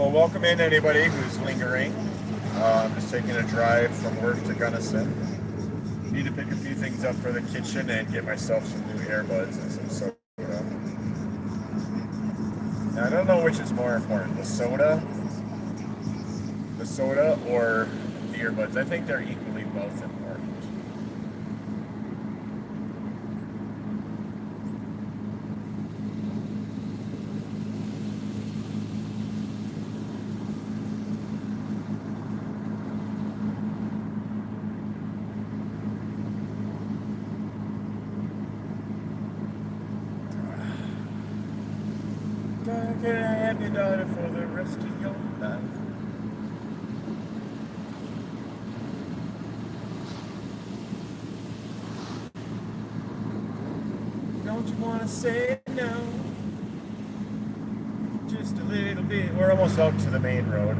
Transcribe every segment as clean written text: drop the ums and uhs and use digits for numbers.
Well, welcome in anybody who's lingering. I'm just taking a drive from work to Gunnison. Need to pick a few things up for the kitchen and get myself some new earbuds and some soda. Now, I don't know which is more important, the soda or the earbuds. I think they're equally both important. Can I have your daughter for the rest of your life? Don't you want to say no? Just a little bit. We're almost out to the main road.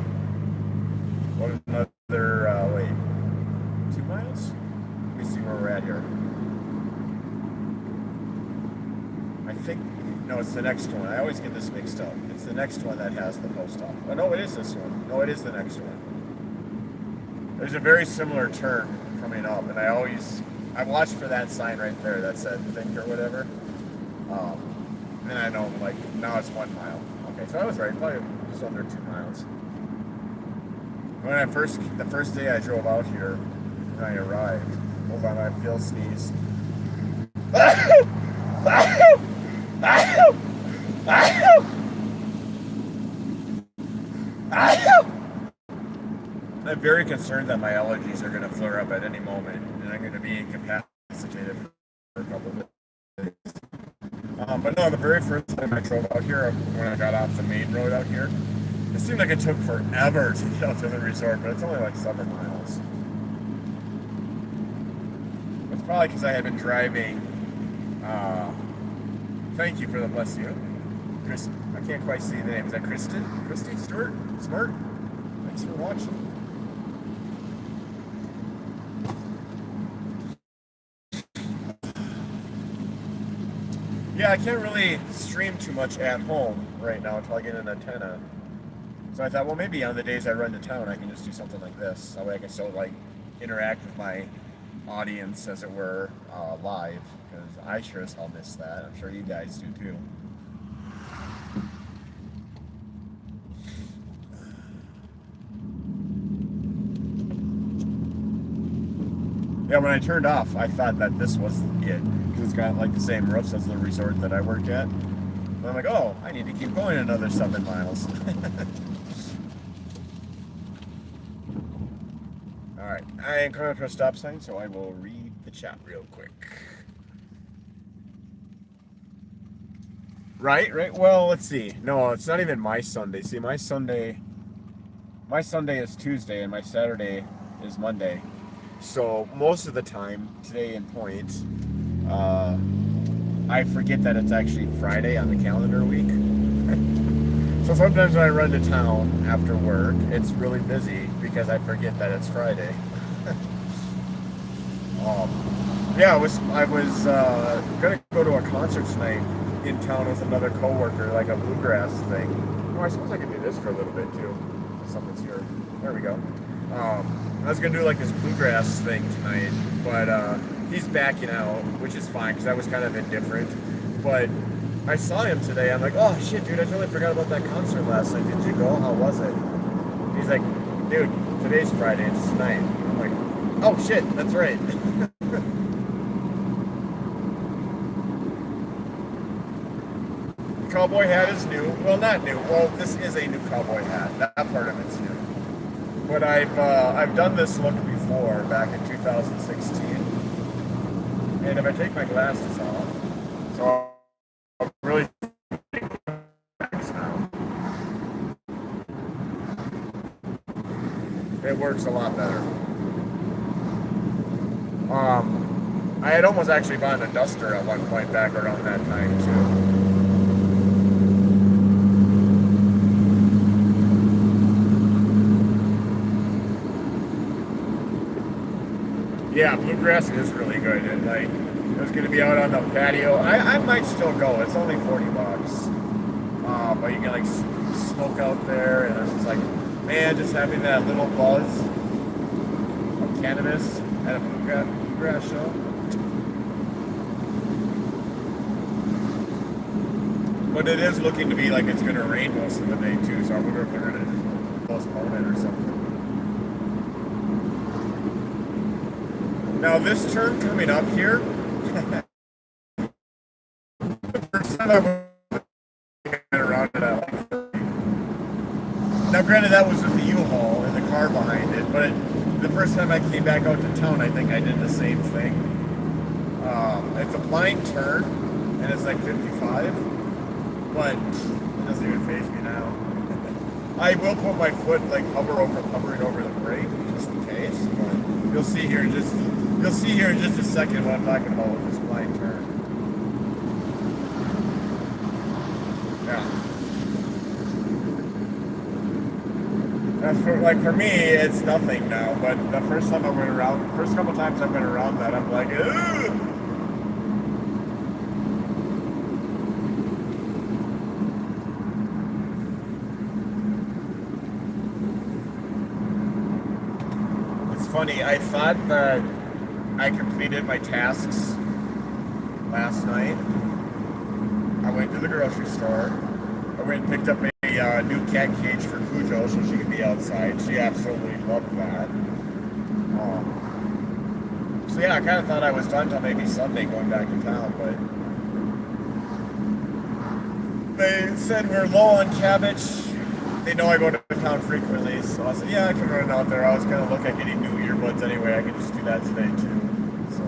What another, wait, 2 miles? Let me see where we're at here. I think, no, it's the next one. I always get this mixed up. It's the next one that has the post office. Oh, no, it is this one. No, it is the next one. There's a very similar turn coming up, and I watched for that sign right there that said think or whatever. And I know, like, now it's 1 mile. Okay, so I was right, probably just under 2 miles. The first day I drove out here, when I arrived, hold on, I feel sneeze. I'm very concerned that my allergies are going to flare up at any moment, and I'm going to be incapacitated for a couple of days. But no, the very first time I drove out here, when I got off the main road out here, it seemed like it took forever to get out to the resort, but it's only like 7 miles. It's probably because I had been driving. Thank you for the bless you. Chris, I can't quite see the name. Is that Kristen? Christy? Stewart? Smart? Thanks for watching. Yeah, I can't really stream too much at home right now until I get an antenna. So I thought, well, maybe on the days I run to town, I can just do something like this. That way I can still, like, interact with my audience, as it were, live. Because I sure as hell miss that. I'm sure you guys do too. Yeah, when I turned off, I thought that this was it. Because it's got like the same roofs as the resort that I work at. And I'm like, oh, I need to keep going another 7 miles. Alright, I am coming up to a stop sign, so I will read the chat real quick. Right? Well, let's see. No, it's not even my Sunday. See, my Sunday is Tuesday, and my Saturday is Monday. So most of the time, today in point, I forget that it's actually Friday on the calendar week. So sometimes when I run to town after work, it's really busy because I forget that it's Friday. Yeah, I was gonna go to a concert tonight in town with another coworker, like a bluegrass thing. Oh, I suppose I could do this for a little bit too. Something's here. There we go. I was gonna do like this bluegrass thing tonight, but he's backing out, which is fine because I was kind of indifferent. But I saw him today. I'm like, oh shit, dude, I totally forgot about that concert last night. Did you go? How was it? He's like, dude, today's Friday. It's tonight. I'm like, oh shit, that's right. The cowboy hat is new. Well, not new. Well, this is a new cowboy hat. That part of it's new. But I've done this look before, back in 2016. And if I take my glasses off, so I'm really now. It works a lot better. I had almost actually bought a duster at one point back around that time too. Yeah, bluegrass is really good, and like it was gonna be out on the patio. I might still go. It's only $40, but you can like smoke out there, and I was just like, man, just having that little buzz of cannabis at a bluegrass show. But it is looking to be like it's going to rain most of the day too, so I wonder if they're going to postpone it or something. Now this turn coming up here, the first time I went around it, I like 30. Now granted that was with the U-Haul and the car behind it, but the first time I came back out to town, I think I did the same thing. It's a blind turn, and it's like 55, but it doesn't even faze me now. I will put my foot like hovering over the brake just in case, but you'll see here in just a second what I'm talking about with this blind turn. Yeah. For me, it's nothing now. But the first time I went around, first couple times I've been around that, I'm like, ugh! It's funny. I thought that I completed my tasks last night. I went to the grocery store. I went and picked up a new cat cage for Cujo so she could be outside. She absolutely loved that. So yeah, I kind of thought I was done till maybe Sunday going back to town, but they said we're low on cabbage. They know I go to town frequently, so I said, yeah, I can run out there. I was going to look at getting new earbuds anyway. I could just do that today too. So.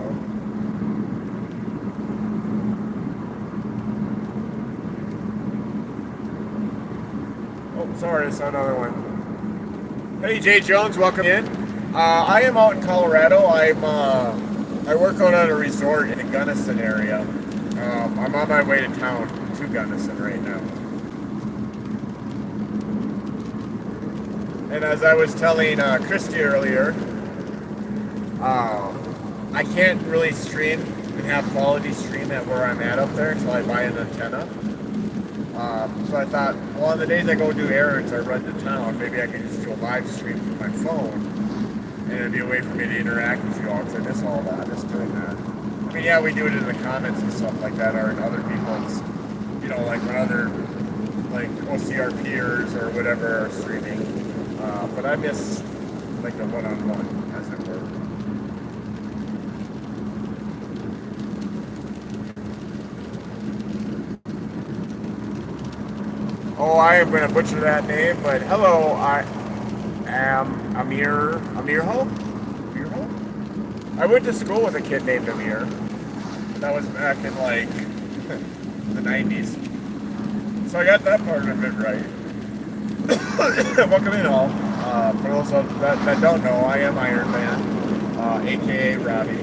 Oh, sorry, I saw another one. Hey, Jay Jones, welcome in. I am out in Colorado. I work out at a resort in the Gunnison area. I'm on my way to town to Gunnison right now. And as I was telling Christy earlier, I can't really stream and have quality stream at where I'm at up there until I buy an antenna. So I thought, well, on the days I go do errands, I run to town, maybe I can just do a live stream from my phone, and it'd be a way for me to interact with you all, because I miss all that, just doing that. I mean, yeah, we do it in the comments and stuff like that, or in other people's, like when other, like OCR peers or whatever are streaming. But I miss, like, the one-on-one, as it were. Oh, I am going to butcher that name, but hello, I am Amirho? I went to school with a kid named Amir. That was back in, like, the 90s. So I got that part of it right. Welcome in all. For those that don't know, I am IronVan, aka Robbi.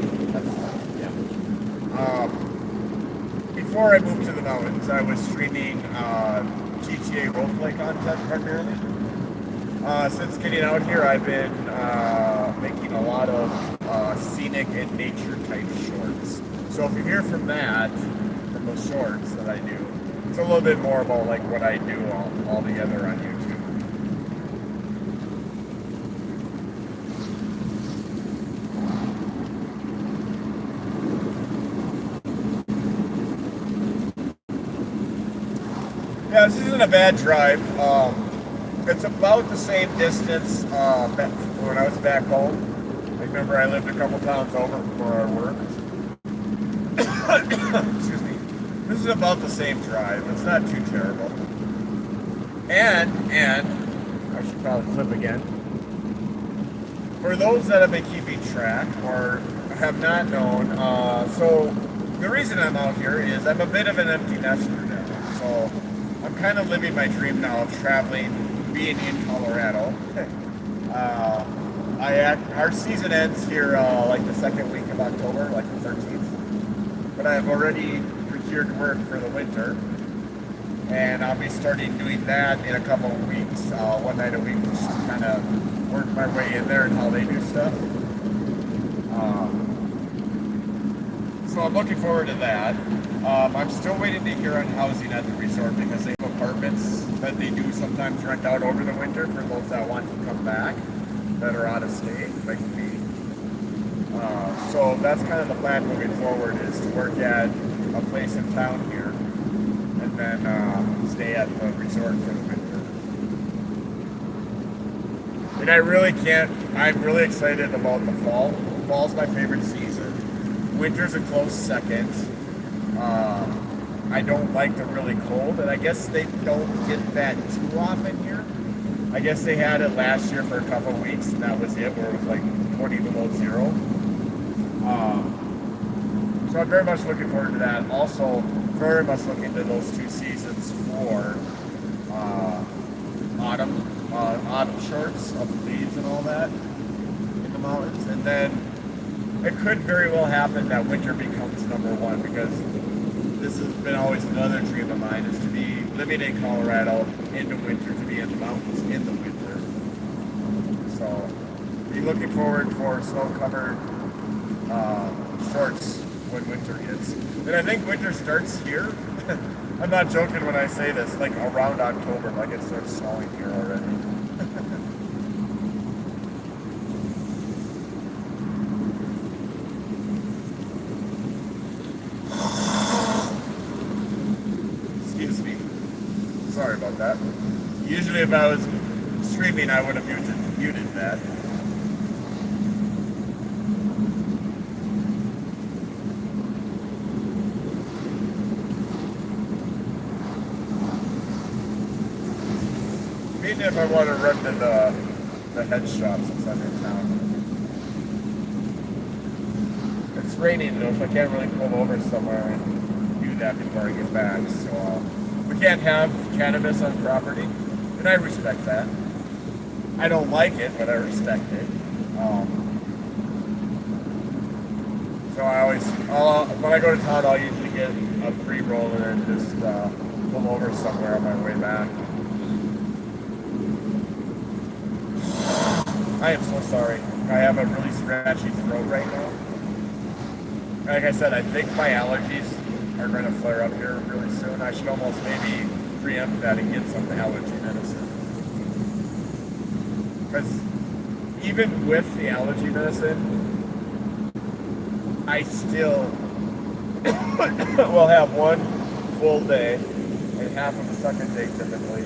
Before I moved to the mountains, I was streaming GTA roleplay content primarily. Since getting out here, I've been making a lot of scenic and nature type shorts. So if you hear from those shorts that I do, it's a little bit more about like what I do all together on YouTube. Yeah, this isn't a bad drive. It's about the same distance when I was back home. I remember I lived a couple towns over for our work. Excuse me. This is about the same drive. It's not too terrible. And I should probably flip again. For those that have been keeping track or have not known, so the reason I'm out here is I'm a bit of an empty nester now. So I'm kind of living my dream now of traveling, being in Colorado. Our season ends here like the second week of October, like the 13th. But I've already procured work for the winter, and I'll be starting doing that in a couple of weeks, one night a week, just to kind of work my way in there and how they do stuff. So I'm looking forward to that. I'm still waiting to hear on housing at the resort because they booked apartments that they do sometimes rent out over the winter for those that want to come back that are out of state, like me. So that's kind of the plan moving forward, is to work at a place in town here and then stay at the resort for the winter. And I'm really excited about the fall. Fall's my favorite season. Winter's a close second. I don't like the really cold, and I guess they don't get that too often here. I guess they had it last year for a couple of weeks, and that was it, where it was like 20 below zero. So I'm very much looking forward to that. Also, very much looking to those two seasons for autumn shorts of leaves and all that in the mountains. And then it could very well happen that winter becomes number one, because this has been always another dream of mine, is to be living in Colorado in the winter, to be in the mountains in the winter. So be looking forward for snow-covered shorts when winter hits. And I think winter starts here. I'm not joking when I say this, like around October, like it starts snowing here already. Excuse me. Sorry about that. Usually if I was streaming, I would have muted that. Even if I want to run to the head shop since I'm in town. It's raining though, so I can't really pull over somewhere and do that before I get back. So we can't have cannabis on property, and I respect that. I don't like it, but I respect it. So when I go to town, I'll usually get a pre-roll and then just pull over somewhere on my way back. I am so sorry. I have a really scratchy throat right now. Like I said, I think my allergies are going to flare up here really soon. I should almost maybe preempt that and get some allergy medicine. Because even with the allergy medicine, I still will have one full day and half of the second day typically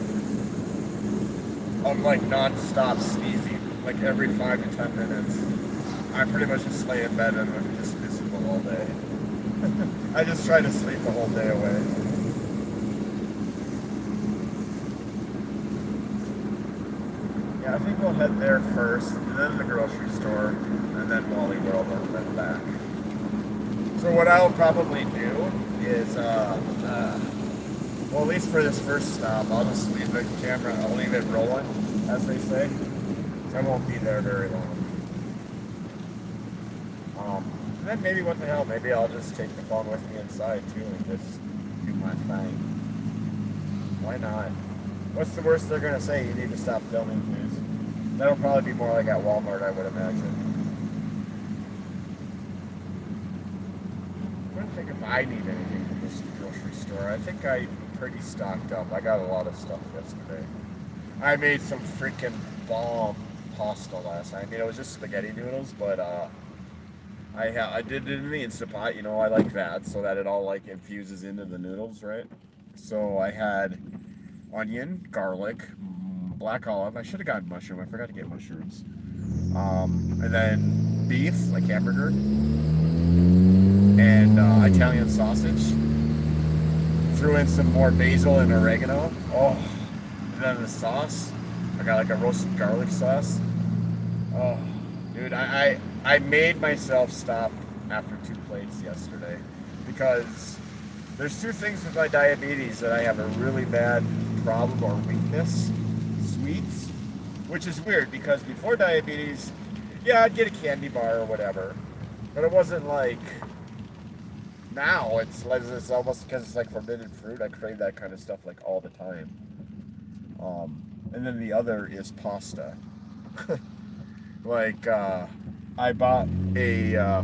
of like non-stop sneezing. Like every 5 to 10 minutes. I pretty much just lay in bed and I'm just miserable all day. I just try to sleep the whole day away. Yeah, I think we'll head there first, and then the grocery store, and then Wally World, and then back. So what I'll probably do is, well, at least for this first stop, I'll just leave the camera, I'll leave it rolling, as they say. I won't be there very long. And then maybe, what the hell, maybe I'll just take the phone with me inside too and just do my thing. Why not? What's the worst they're going to say? You need to stop filming, please. That'll probably be more like at Walmart, I would imagine. I don't think if I need anything from this grocery store. I think I'm pretty stocked up. I got a lot of stuff yesterday. I made some freaking bomb pasta last night. I mean, it was just spaghetti noodles, but I did it in the Instant Pot. You know, I like that so that it all like infuses into the noodles, right? So I had onion, garlic, black olive. I should have gotten mushroom. I forgot to get mushrooms. And then beef, like hamburger, and Italian sausage. Threw in some more basil and oregano. Oh, and then the sauce. I got like a roasted garlic sauce. Oh, dude, I made myself stop after 2 plates yesterday because there's 2 things with my diabetes that I have a really bad problem or weakness. Sweets, which is weird because before diabetes, yeah, I'd get a candy bar or whatever, but it wasn't like now. It's almost because it's like forbidden fruit. I crave that kind of stuff like all the time. And then the other is pasta. Like, I bought a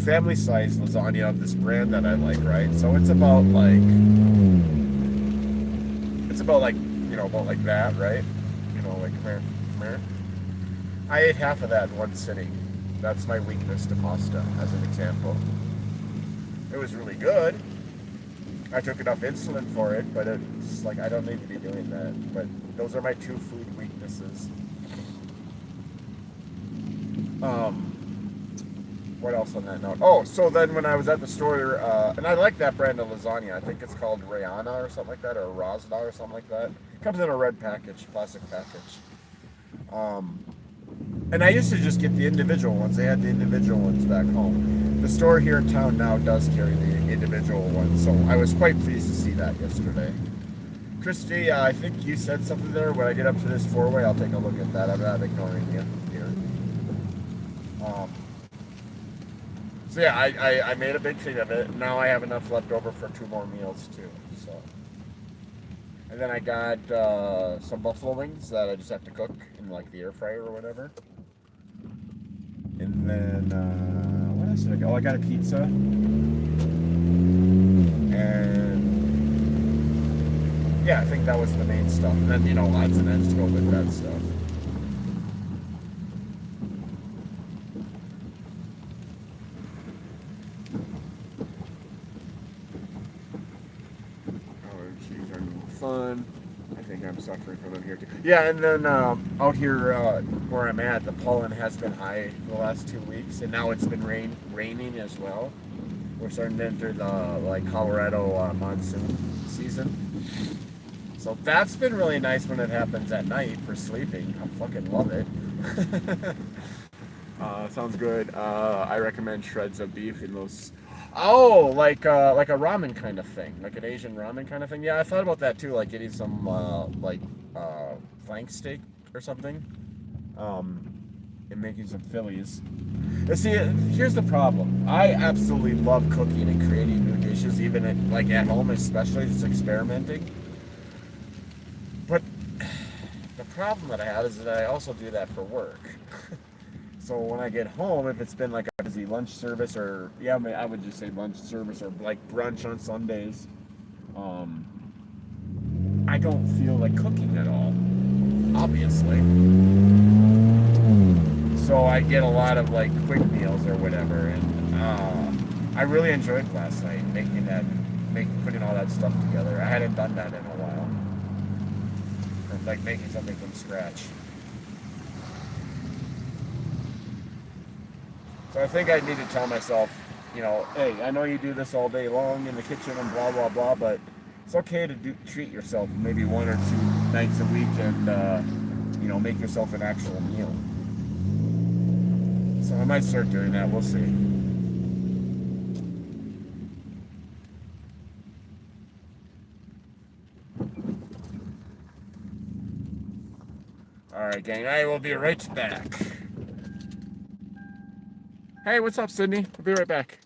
family-sized lasagna of this brand that I like, right? So it's about like It's about like, about like that, right? Like meh, meh. I ate half of that in one sitting. That's my weakness to pasta, as an example. It was really good. I took enough insulin for it, but it's like I don't need to be doing that. But those are my two food weaknesses. Um, what else on that note? Oh, so then when I was at the store, and I like that brand of lasagna. I think it's called Rayana or something like that, or Razda or something like that. It comes in a red package, plastic package. Um, and I used to just get the individual ones. They had the individual ones back home. The store here in town now does carry the individual ones, so I was quite pleased to see that yesterday. Christy, I think you said something there. When I get up to this four-way, I'll take a look at that. I'm not ignoring you here. Um, so yeah, I made a big thing of it. Now I have enough left over for 2 more meals too. So, and then I got some buffalo wings that I just have to cook in like the air fryer or whatever. And then what else did I get? Oh, I got a pizza. And yeah, I think that was the main stuff. And then odds and ends to go with that stuff. Allergies are no fun. I think I'm suffering from them here too. Yeah, and then out here where I'm at, the pollen has been high the last 2 weeks, and now it's been raining as well. We're starting to enter the like Colorado monsoon season. So that's been really nice when it happens at night for sleeping. I fucking love it. Sounds good. I recommend shreds of beef in those. Oh, like a ramen kind of thing, like an Asian ramen kind of thing. Yeah, I thought about that too, like getting some flank steak or something, um, and making some Phillies. You see, here's the problem. I absolutely love cooking and creating new dishes, even at home, especially just experimenting. But the problem that I have is that I also do that for work. So when I get home, if it's been like a busy lunch service, or yeah, I would just say lunch service or like brunch on Sundays, um, I don't feel like cooking at all, obviously. So I get a lot of like quick meals or whatever, and I really enjoyed last night putting all that stuff together. I hadn't done that in a while, like making something from scratch. So I think I need to tell myself, hey, I know you do this all day long in the kitchen and blah blah blah, but it's okay to treat yourself maybe 1 or 2 nights a week and make yourself an actual meal. So I might start doing that. We'll see. All right, gang. I will be right back. Hey, what's up, Sydney? I'll be right back.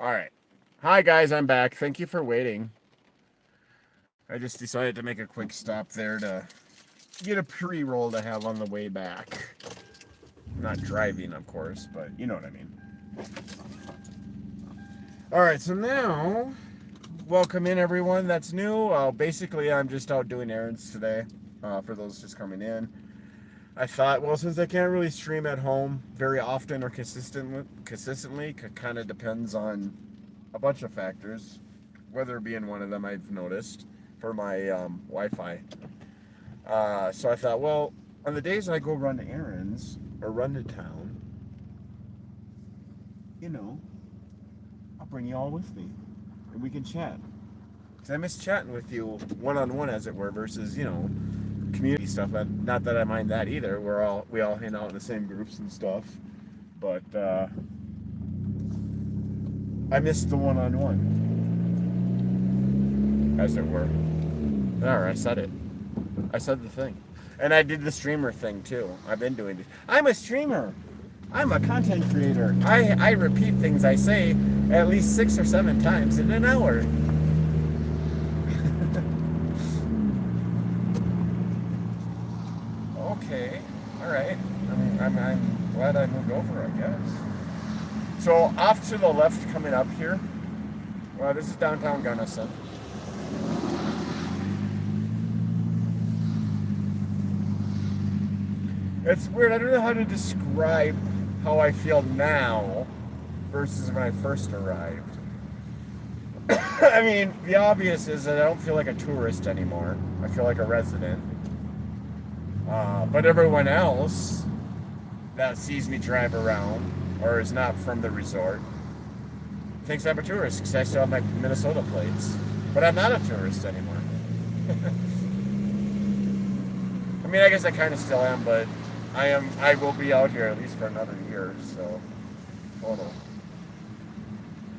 All right. Hi, guys. I'm back. Thank you for waiting. I just decided to make a quick stop there to get a pre-roll to have on the way back. Not driving, of course, but you know what I mean. All right, so now, welcome in everyone that's new. Basically, I'm just out doing errands today for those just coming in. I thought, well, since I can't really stream at home very often or consistently, kind of depends on a bunch of factors, weather being one of them I've noticed for my Wi-Fi. So I thought, well, on the days I go run errands or run to town, you know, I'll bring you all with me and we can chat. Because I miss chatting with you one-on-one, as it were, versus, community stuff. Not that I mind that either. We all hang out in the same groups and stuff. But I miss the one-on-one, as it were. There, I said it. I said the thing. And I did the streamer thing too. I've been doing it. I'm a streamer. I'm a content creator. I repeat things I say at least 6 or 7 times in an hour. Okay. Alright. I'm glad I moved over, I guess. So off to the left coming up here. Well, this is downtown Gunnison. It's weird. I don't know how to describe how I feel now versus when I first arrived. I mean, the obvious is that I don't feel like a tourist anymore. I feel like a resident. But everyone else that sees me drive around or is not from the resort thinks I'm a tourist because I still have my Minnesota plates. But I'm not a tourist anymore. I mean, I guess I kind of still am, but I will be out here at least for another year, so hold on.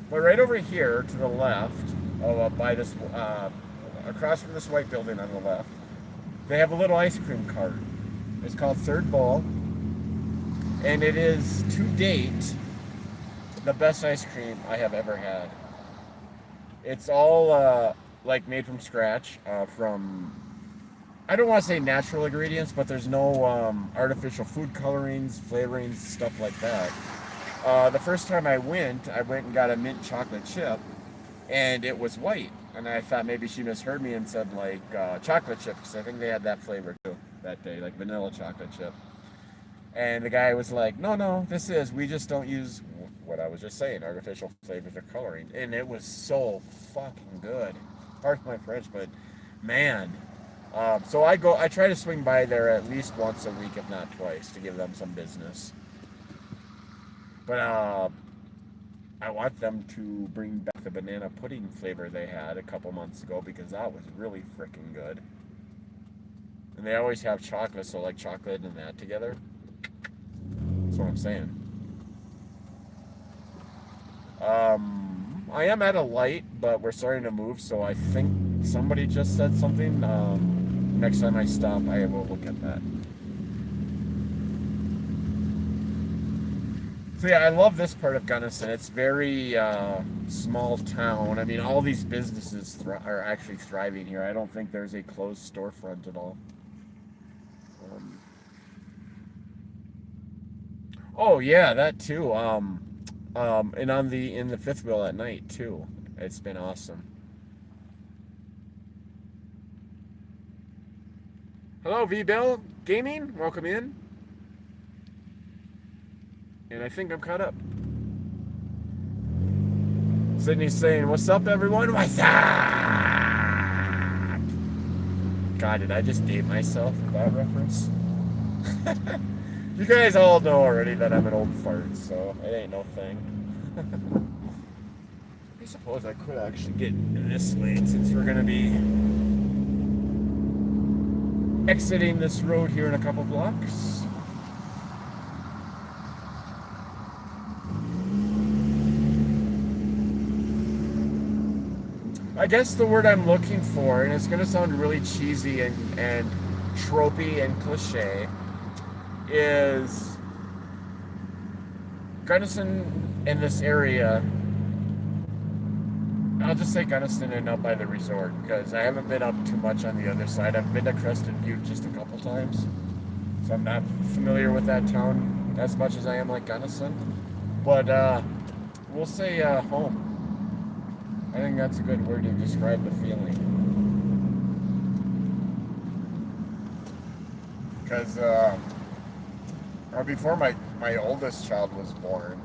But right over here to the left, by this, across from this white building on the left, they have a little ice cream cart. It's called Third Bowl, and it is to date the best ice cream I have ever had. It's all like made from scratch, from, I don't want to say natural ingredients, but there's no artificial food colorings, flavorings, stuff like that. The first time I went and got a mint chocolate chip, and it was white. And I thought maybe she misheard me and said like chocolate chip, because I think they had that flavor too that day, like vanilla chocolate chip. And the guy was like, no, we just don't use what I was just saying, artificial flavors or coloring. And it was so fucking good. Pardon my French, but man. So I try to swing by there at least once a week, if not twice, to give them some business. But I want them to bring back the banana pudding flavor they had a couple months ago, because that was really freaking good. And they always have chocolate, so like chocolate and that together. That's what I'm saying. I am at a light, but we're starting to move, so I think somebody just said something. Next time I stop, I will look at that. So yeah, I love this part of Gunnison. It's very small town. I mean, all these businesses are actually thriving here. I don't think there's a closed storefront at all. Oh yeah, that too. And in the fifth wheel at night too. It's been awesome. Hello, V-Bill Gaming. Welcome in. And I think I'm caught up. Sydney's saying, "What's up, everyone? What's up?" God, did I just date myself with that reference? You guys all know already that I'm an old fart, so it ain't no thing. I suppose I could actually get in this lane, since we're gonna be exiting this road here in a couple blocks. I guess the word I'm looking for, and it's going to sound really cheesy and tropey and cliche, is Gunnison in this area I'll just say Gunnison and up by the resort because I haven't been up too much on the other side. I've been to Crested Butte just a couple times, so I'm not familiar with that town as much as I am like Gunnison. But we'll say home. I think that's a good word to describe the feeling. Because or before my oldest child was born,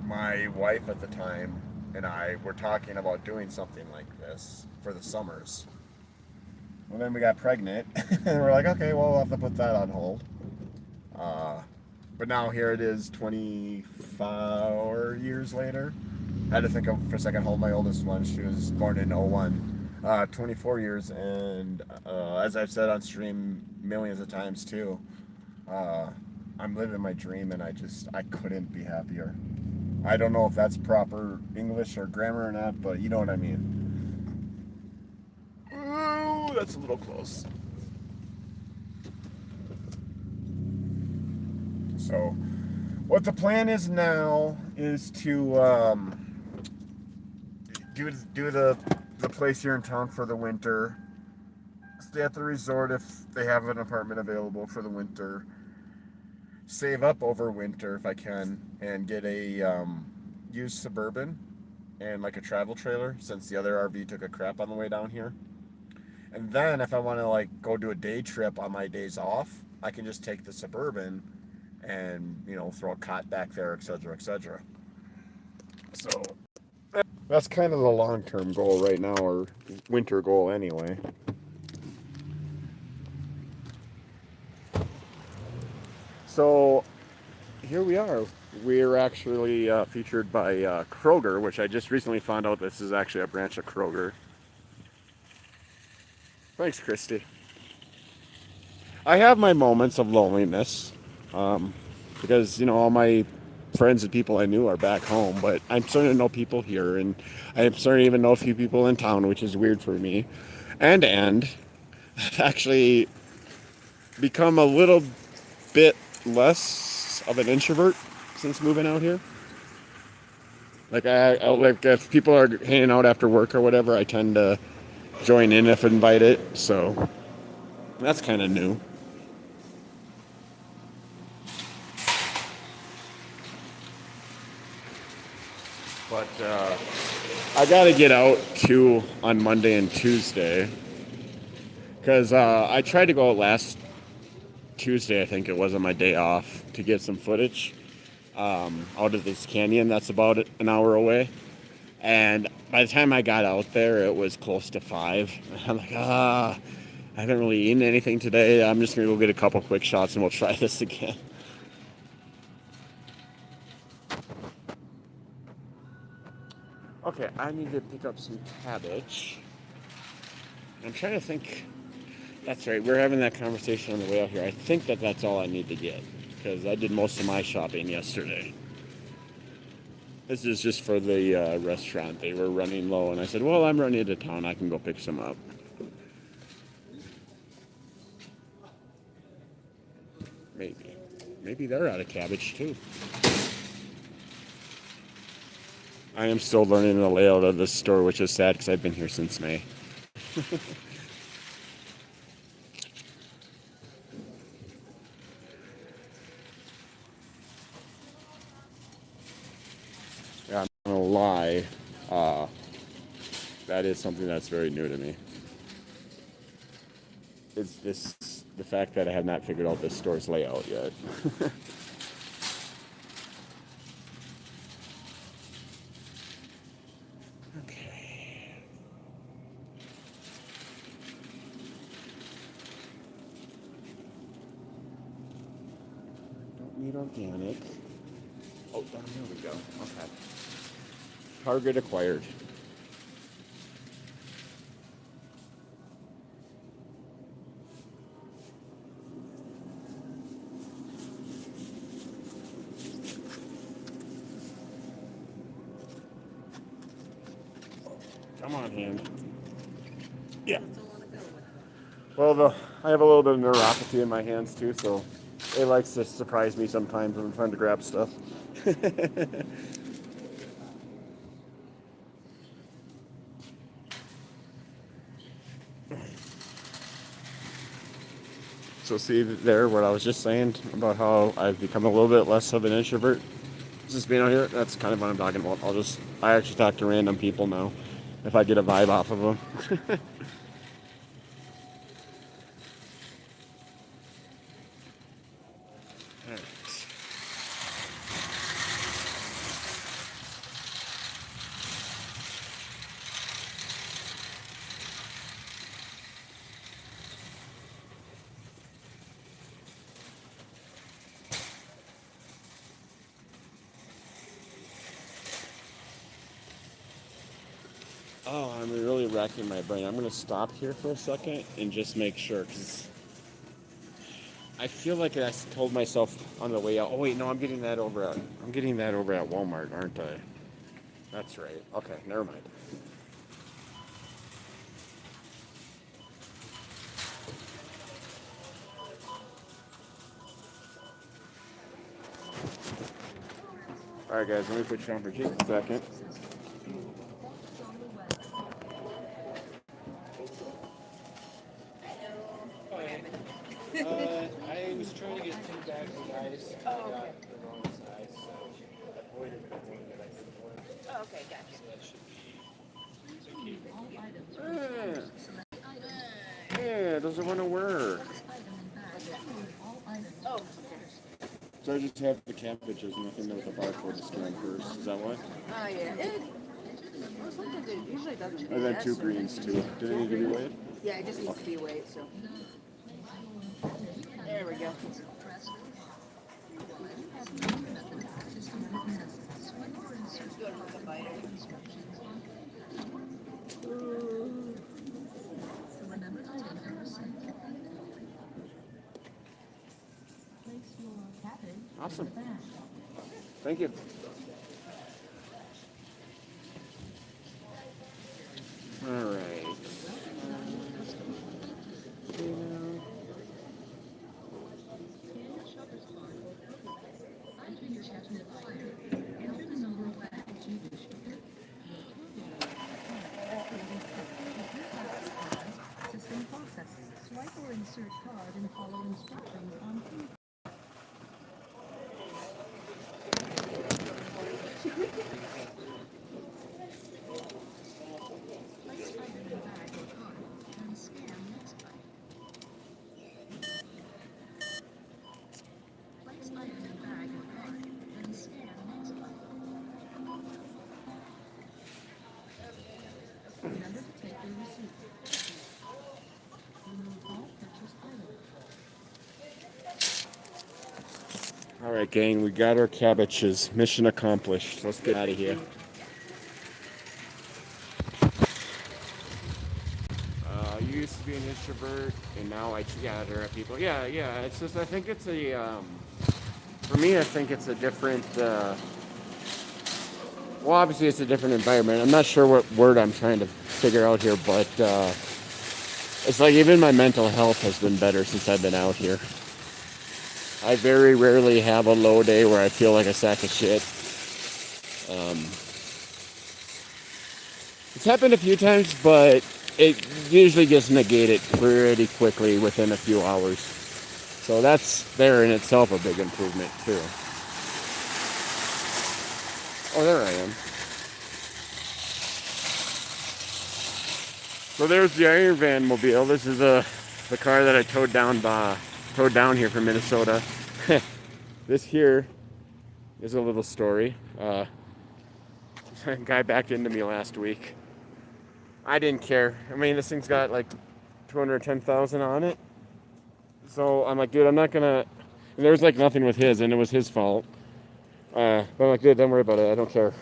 my wife at the time and I were talking about doing something like this for the summers. Well, then we got pregnant, and we're like, okay, well, we'll have to put that on hold. Uh, but now here it is, 24 years later. I had to think of for a second how old my oldest one. She was born in '01. 24 years, and as I've said on stream millions of times too, uh, I'm living my dream, and I couldn't be happier. I don't know if that's proper English or grammar or not, but you know what I mean. Ooh, that's a little close. So, what the plan is now is to do the place here in town for the winter. Stay at the resort if they have an apartment available for the winter. Save up over winter if I can, and get a used Suburban and like a travel trailer since the other RV took a crap on the way down here. And then if I want to like go do a day trip on my days off, I can just take the Suburban and throw a cot back there, etc., etc. So that's kind of the long-term goal right now, or winter goal anyway. So here we are. We're actually featured by Kroger, which I just recently found out this is actually a branch of Kroger. Thanks, Christy. I have my moments of loneliness because, all my friends and people I knew are back home, but I'm starting to know people here, and I'm starting to even know a few people in town, which is weird for me. And I've actually become a little bit less of an introvert since moving out here. Like like if people are hanging out after work or whatever, I tend to join in if invited. So that's kind of new. But I gotta get out too on Monday and Tuesday because I tried to go out last Tuesday, I think it was, on my day off to get some footage out of this canyon that's about an hour away. And by the time I got out there, it was close to 5. I'm like, I haven't really eaten anything today. I'm just going to go get a couple quick shots and we'll try this again. Okay, I need to pick up some cabbage. I'm trying to think. That's right, we're having that conversation on the way out here. I think that's all I need to get because I did most of my shopping yesterday. This is just for the restaurant. They were running low, and I said, well, I'm running to town. I can go pick some up. Maybe. Maybe they're out of cabbage, too. I am still learning the layout of this store, which is sad because I've been here since May. Yeah, I'm not going to lie. That is something that's very new to me. It's the fact that I have not figured out this store's layout yet. Okay. Don't need organic. Oh, down here we go. Okay. Target acquired. Come on, hand. Yeah. Well, I have a little bit of neuropathy in my hands too, so it likes to surprise me sometimes when I'm trying to grab stuff. So see there what I was just saying about how I've become a little bit less of an introvert. Just being out here, that's kind of what I'm talking about. I actually talk to random people now if I get a vibe off of them. Oh, I'm really racking my brain. I'm gonna stop here for a second and just make sure, because I feel like I told myself on the way out. Oh wait, no, I'm getting that over at Walmart, aren't I? That's right. Okay, never mind. All right, guys, let me put you on for just a second. I was trying to get 2 bags of ice. Oh, okay. I got the wrong size, so I avoided the one that I didn't want. Oh, okay, gotcha. So that should be. Yeah, it doesn't want to work. Oh, So I just have the cabbages, nothing with the barcode to scan first. Is that what? oh yeah. Well, sometimes it usually doesn't. And then 2 greens too. Do they need to be weighed? Yeah, it just needs to be weighed, so. There we go. Awesome. Thank you. All right. System process. Swipe or insert card and follow instructions on key. Place item in bag or cart, then scan next button. Place item in bag or cart, then scan next button. Remember to take your receipt. Remove all purchased items. All right, gang, we got our cabbages. Mission accomplished. Let's get out of here. You used to be an introvert, and now I gather at people. Yeah. It's just I think it's for me. I think it's a different. Well, obviously, it's a different environment. I'm not sure what word I'm trying to figure out here, but it's like even my mental health has been better since I've been out here. I very rarely have a low day where I feel like a sack of shit. It's happened a few times, but it usually gets negated pretty quickly within a few hours. So that's there in itself a big improvement too. Oh, there I am. So there's the IronVan mobile. This is the car that I towed down here from Minnesota. This here is a little story. A guy backed into me last week. I didn't care. I mean, this thing's got like 210,000 on it. So I'm like, dude, I'm not gonna. And there was like nothing with his, and it was his fault. But I'm like, dude, don't worry about it. I don't care.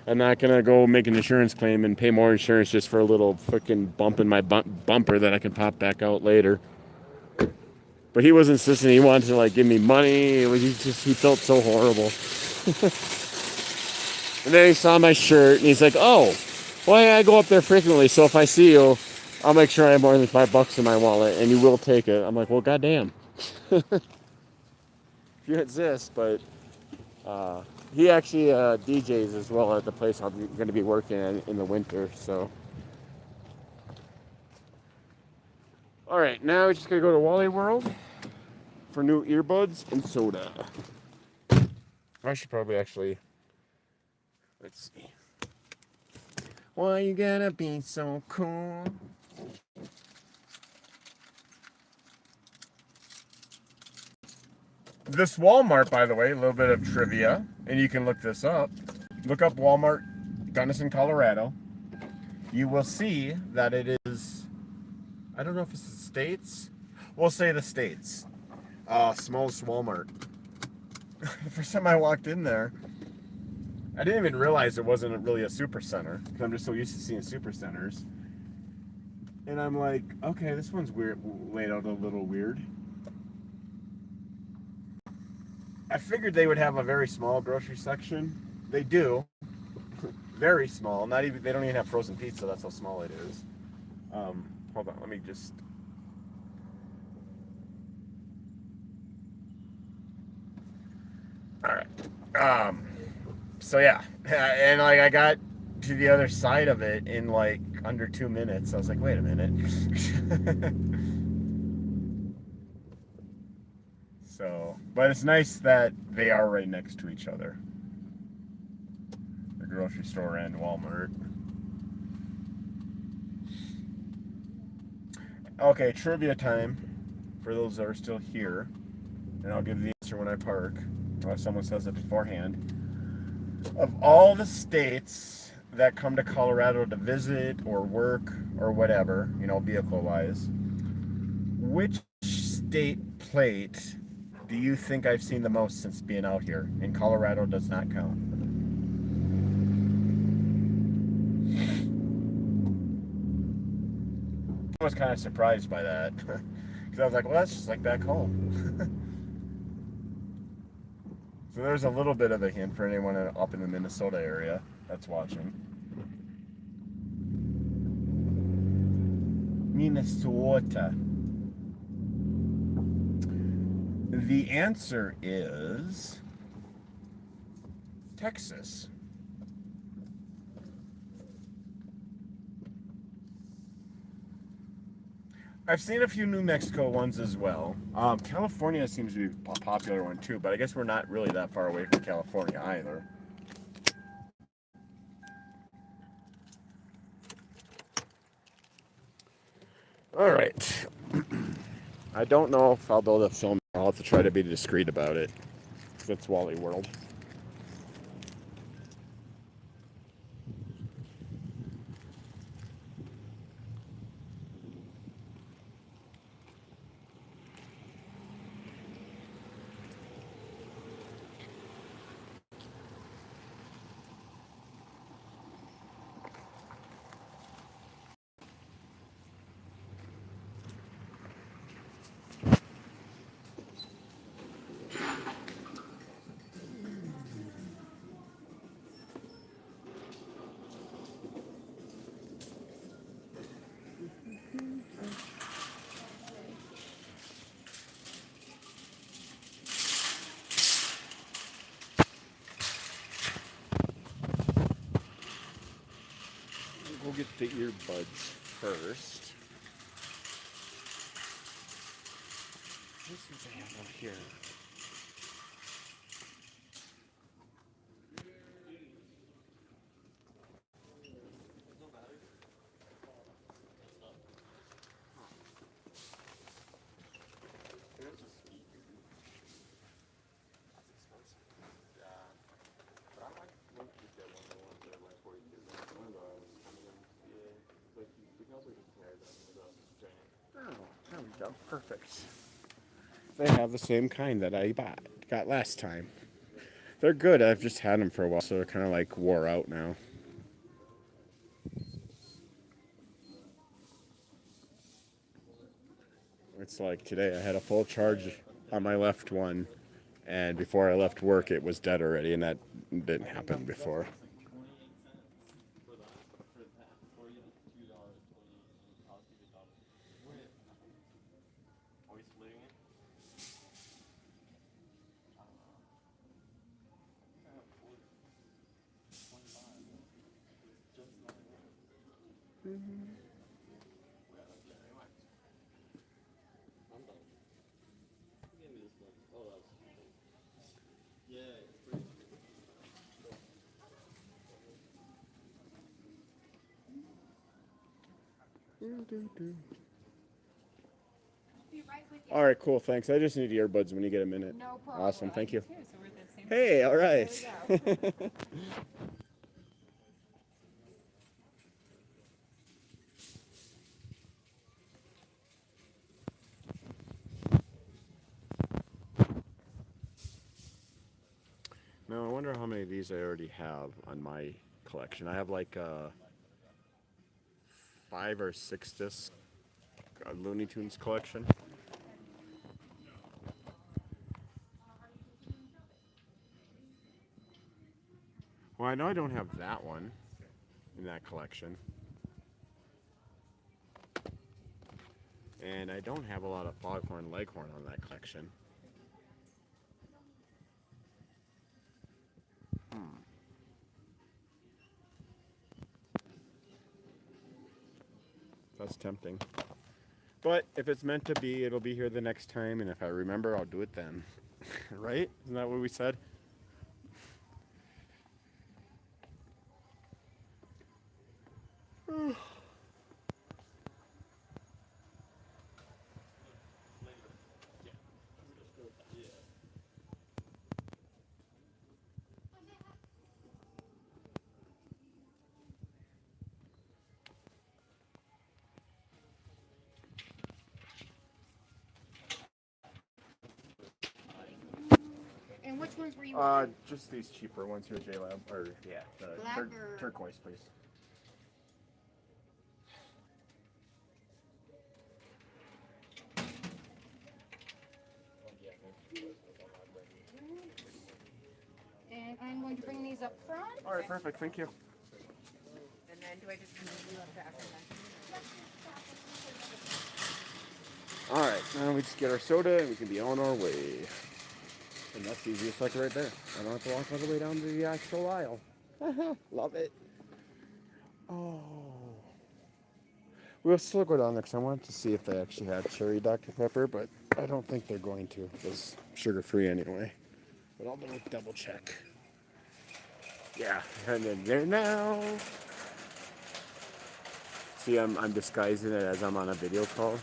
I'm not gonna go make an insurance claim and pay more insurance just for a little freaking bump in my bumper that I can pop back out later. But he was insistent. He wanted to like give me money. He felt so horrible. And then he saw my shirt and he's like, oh, well, yeah, I go up there frequently. So if I see you, I'll make sure I have more than $5 in my wallet and you will take it. I'm like, well, goddamn. If you insist, but he actually DJs as well at the place I'm going to be working at in the winter. So, all right, now we're just going to go to Wally World. for new earbuds and soda. I should probably actually, let's see. Why you gotta be so cool? This Walmart, by the way, a little bit of trivia, and you can look this up. Look up Walmart, Gunnison, Colorado. You will see that it is, I don't know if it's the States. We'll say the States. Smallest Walmart. The first time I walked in there, I didn't even realize it wasn't really a super center, because I'm just so used to seeing super centers. And I'm like, okay, this one's weird, laid out a little weird. I figured they would have a very small grocery section. They do. Very small. Not even, they don't even have frozen pizza. That's how small it is. Hold on, let me just. All right. So yeah, and like I got to the other side of it in like under 2 minutes. I was like, wait a minute. So, but it's nice that they are right next to each other. The grocery store and Walmart. Okay, trivia time for those that are still here. And I'll give the answer when I park, unless someone says it beforehand. Of all the states that come to Colorado to visit or work or whatever, you know, vehicle-wise, which state plate do you think I've seen the most since being out here? And Colorado does not count. I was kind of surprised by that. Because I was like, well, that's just like back home. So there's a little bit of a hint for anyone up in the Minnesota area that's watching. Minnesota. The answer is Texas. I've seen a few New Mexico ones as well. California seems to be a popular one too, but I guess we're not really that far away from California either. All right. I don't know if I'll be able to film. I'll have to try to be discreet about it. It's Wally World. We'll get the earbuds first. This is I have over here. Oh, there we go. Perfect. They have the same kind that I got last time. They're good. I've just had them for a while, so they're kind of like wore out now. It's like today I had a full charge on my left one, and before I left work it was dead already, and that didn't happen before. Be right with you. All right, cool. Thanks. I just need earbuds when you get a minute. No problem. Awesome. Thank you. Too, so we're the same. Hey, all right. There we go. Now, I wonder how many of these I already have on my collection. I have like 5 or 6 disc Looney Tunes collection. Well, I know I don't have that one in that collection. And I don't have a lot of Foghorn Leghorn on that collection. That's tempting. But if it's meant to be, it'll be here the next time, and if I remember, I'll do it then. Right? Isn't that what we said? And which ones were you wanting? Just these cheaper ones here, J-Lab, or yeah, the Black or- turquoise, please. And I'm going to bring these up front. All right, perfect. Thank you. And then do I just move you up to after that? All right, now we just get our soda and we can be on our way. And that's the easiest like right there. I don't have to walk all the way down to the actual aisle. Love it. Oh. We'll still go down there because I wanted to see if they actually had cherry Dr. Pepper, but I don't think they're going to. It's sugar-free anyway. But I'll double check. Yeah, and then there now. See, I'm disguising it as I'm on a video call,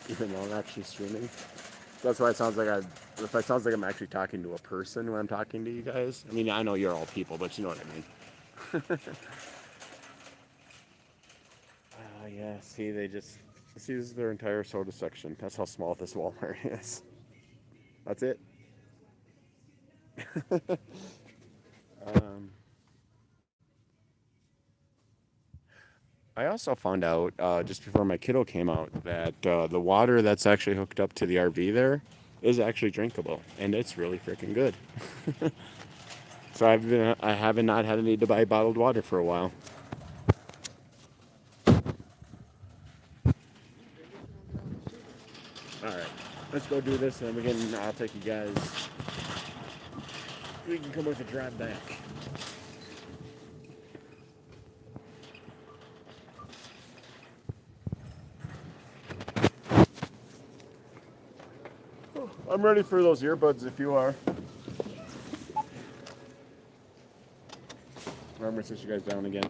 even though I'm actually streaming. That's why it sounds like I'm actually talking to a person when I'm talking to you guys. I mean, I know you're all people, but you know what I mean. Yeah, see, this is their entire soda section. That's how small this Walmart is. That's it. I also found out just before my kiddo came out that the water that's actually hooked up to the RV there is actually drinkable, and it's really freaking good. So I haven't not had a need to buy bottled water for a while. All right, let's go do this, and then I'll take you guys. We can come with a drive back. I'm ready for those earbuds if you are. I'm gonna sit you guys down again.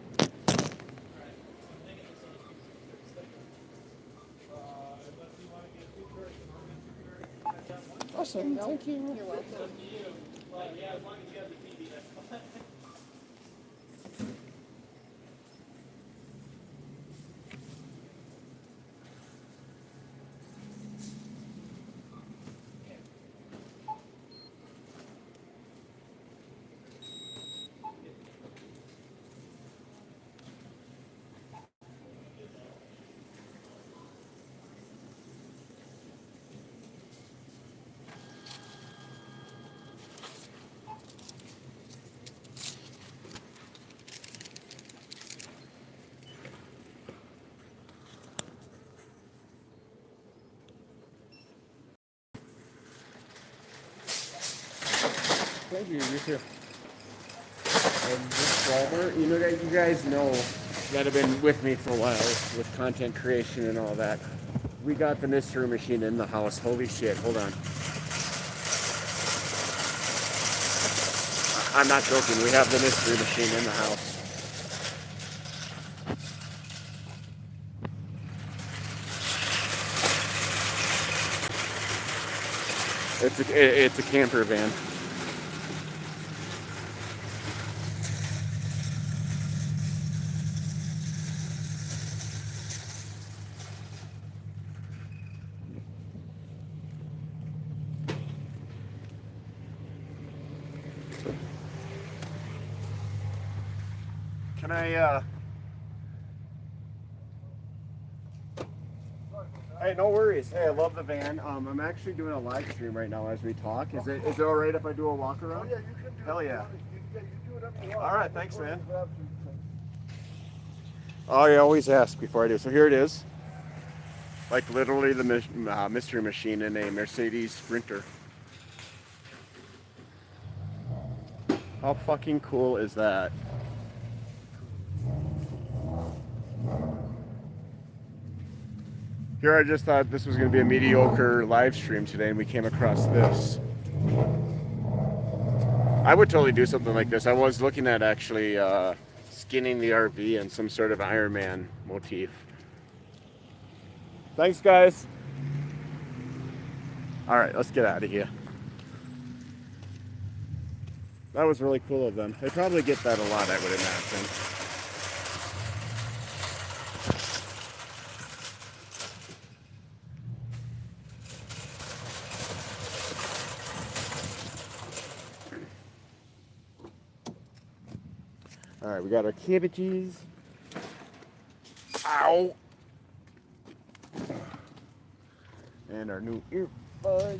Awesome, thank you. You're welcome. Thank you, you too. And this Walmart, you guys know that have been with me for a while with content creation and all that. We got the mystery machine in the house. Holy shit, hold on. I'm not joking. We have the mystery machine in the house. It's a camper van. Can I, Hey, no worries. Hey, I love the van. I'm actually doing a live stream right now as we talk. Is it all right if I do a walk around? Oh, yeah, you can do Hell it. yeah. You do whatever you want. All right, thanks, man. Grab some- Oh, I always ask before I do. So here it is. Like literally the mystery machine in a Mercedes Sprinter. How fucking cool is that? Here I just thought this was going to be a mediocre live stream today, and we came across this. I would totally do something like this. I was looking at actually skinning the RV in some sort of IronVan motif. Thanks, guys. All right, let's get out of here. That was really cool of them. They probably get that a lot, I would imagine. All right, we got our cabbages. Ow! And our new earbuds.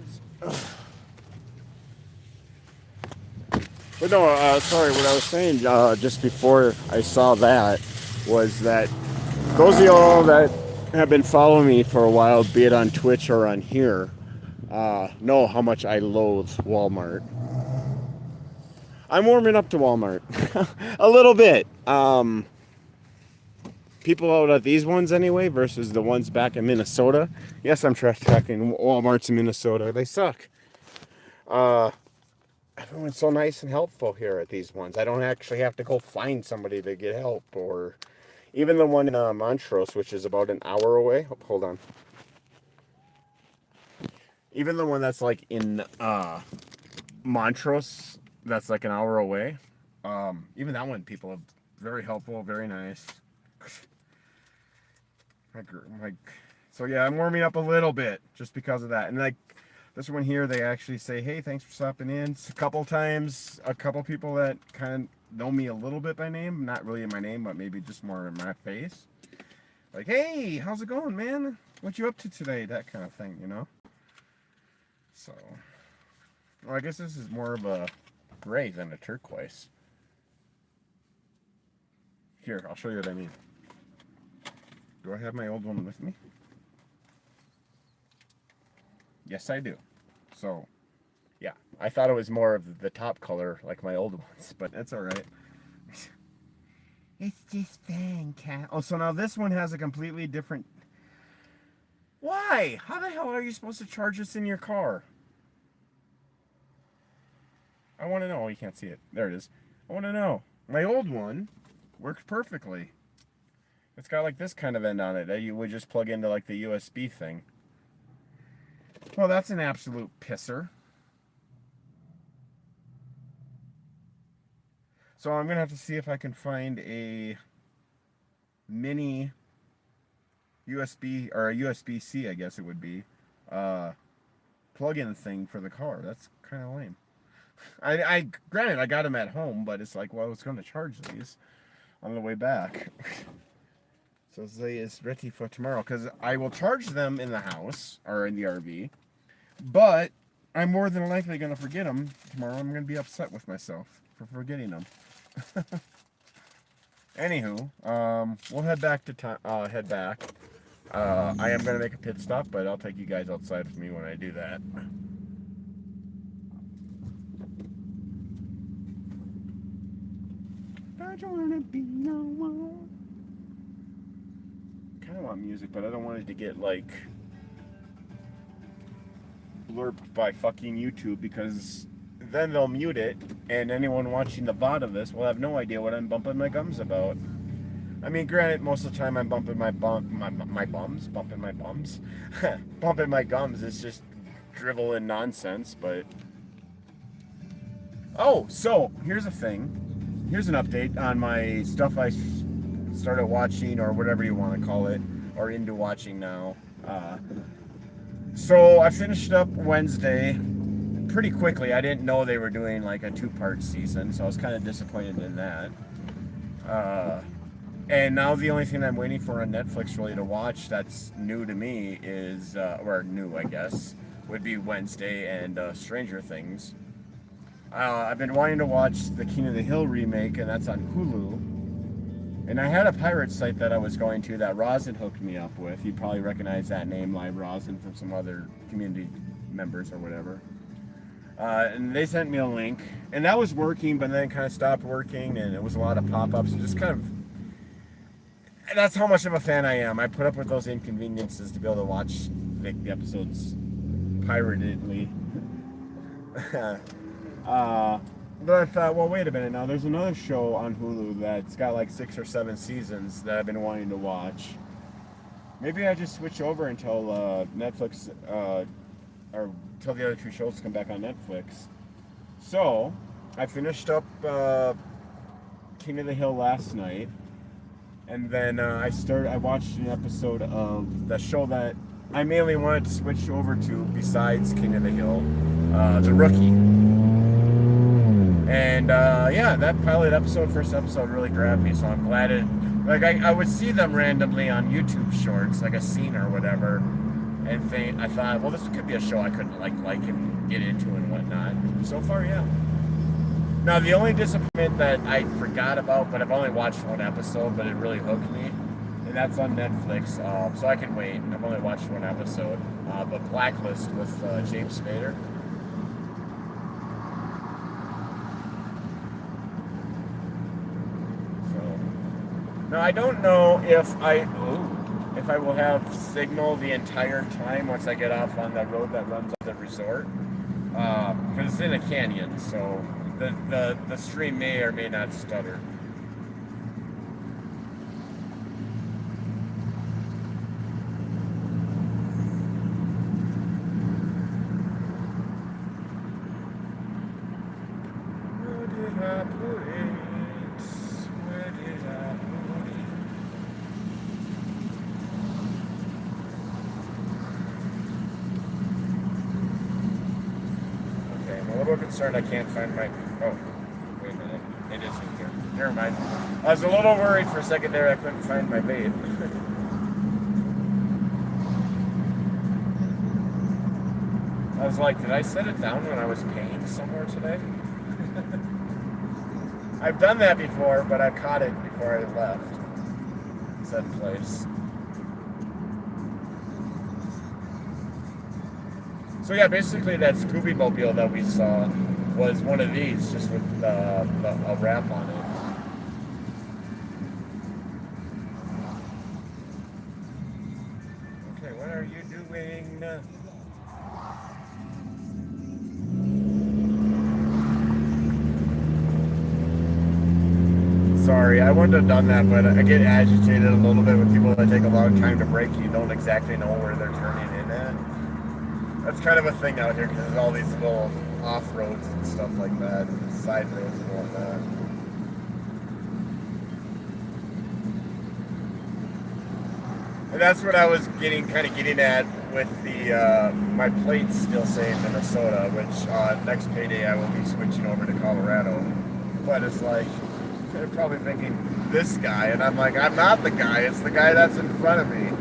But no, sorry, what I was saying just before I saw that was that those of y'all that have been following me for a while, be it on Twitch or on here, know how much I loathe Walmart. I'm warming up to Walmart a little bit. People out at these ones anyway versus the ones back in Minnesota. Yes, I'm tracking Walmarts in Minnesota. They suck. Everyone's so nice and helpful here at these ones. I don't actually have to go find somebody to get help. Or even the one in Montrose, which is about an hour away. Oh, hold on. Even the one that's like in Montrose, that's like an hour away. Even that one, people are very helpful, very nice. So yeah, I'm warming up a little bit just because of that. And like this one here, they actually say, "Hey, thanks for stopping in." It's a couple times, a couple people that kind of know me a little bit by name, not really in my name, but maybe just more in my face. Like, "Hey, how's it going, man? What you up to today?" That kind of thing, you know. So, well, I guess this is more of a gray than a turquoise. Here, I'll show you what I mean. Do I have my old one with me? Yes, I do. So, yeah, I thought it was more of the top color like my old ones, but that's all right. It's just fan cat. Oh, so now this one has a completely different... Why? How the hell are you supposed to charge this in your car? I want to know. Oh, you can't see it. There it is. I want to know. My old one works perfectly. It's got like this kind of end on it that you would just plug into like the USB thing. Well, that's an absolute pisser. So I'm gonna have to see if I can find a mini USB or a USB-C, I guess it would be, plug-in thing for the car. That's kind of lame. I granted I got them at home, but it's like, well, I was going to charge these on the way back. So it's ready for tomorrow because I will charge them in the house or in the RV, but I'm more than likely going to forget them tomorrow. I'm going to be upset with myself for forgetting them. Anywho, we'll head back to head back. I am going to make a pit stop, but I'll take you guys outside with me when I do that. I don't want to be no one. I kind of want music, but I don't want it to get like blurped by fucking YouTube because then they'll mute it, and anyone watching the VOD of this will have no idea what I'm bumping my gums about. I mean, granted, most of the time I'm bumping my bums, bumping my gums. It's just drivel and nonsense, but... Oh, so, here's a thing. Here's an update on my stuff I started watching, or whatever you want to call it, or into watching now. So, I finished up Wednesday pretty quickly. I didn't know they were doing like a 2-part season, so I was kind of disappointed in that. And now the only thing I'm waiting for on Netflix really to watch that's new to me is, or new I guess, would be Wednesday and Stranger Things. I've been wanting to watch the King of the Hill remake, and that's on Hulu. And I had a pirate site that I was going to that Rosin hooked me up with. You probably recognize that name, Live Rosin, from some other community members or whatever. And they sent me a link, and that was working, but then it kind of stopped working, and it was a lot of pop-ups, and just kind of... That's how much of a fan I am. I put up with those inconveniences to be able to watch the episodes piratedly. But I thought, well, wait a minute now. There's another show on Hulu that's got like 6 or 7 seasons that I've been wanting to watch. Maybe I just switch over until Netflix, or until the other 2 shows come back on Netflix. So, I finished up King of the Hill last night. And then I watched an episode of the show that I mainly wanted to switch over to besides King of the Hill, The Rookie. And yeah, that pilot episode, first episode, really grabbed me. So I'm glad it, like I would see them randomly on YouTube shorts, like a scene or whatever, and I thought, well, this could be a show I could like and get into and whatnot. So far, yeah. Now, the only disappointment that I forgot about, but I've only watched 1 episode, but it really hooked me, and that's on Netflix, so I can wait. I've only watched 1 episode, but Blacklist with James Spader. So, now I don't know if I will have signal the entire time once I get off on the road that runs to the resort, because it's in a canyon, so... The stream may or may not stutter. Where did I put it? Where did I put it? Okay, I'm a little concerned I can't find my... Oh, wait a minute. It is in here. Never mind. I was a little worried for a second there I couldn't find my vape. I was like, did I set it down when I was paying somewhere today? I've done that before, but I caught it before I left. Said place. So yeah, basically that Scooby-Mobile that we saw was one of these, just with a wrap on it. Okay, what are you doing? Sorry, I wouldn't have done that, but I get agitated a little bit with people that take a long time to brake and you don't exactly know where they're turning in at. That's kind of a thing out here because there's all these little off-roads and stuff like that, and side roads and whatnot. And that's what I was kind of getting at with the my plates still saying Minnesota, which next payday I will be switching over to Colorado. But it's like, they're probably thinking, this guy, and I'm like, I'm not the guy, it's the guy that's in front of me.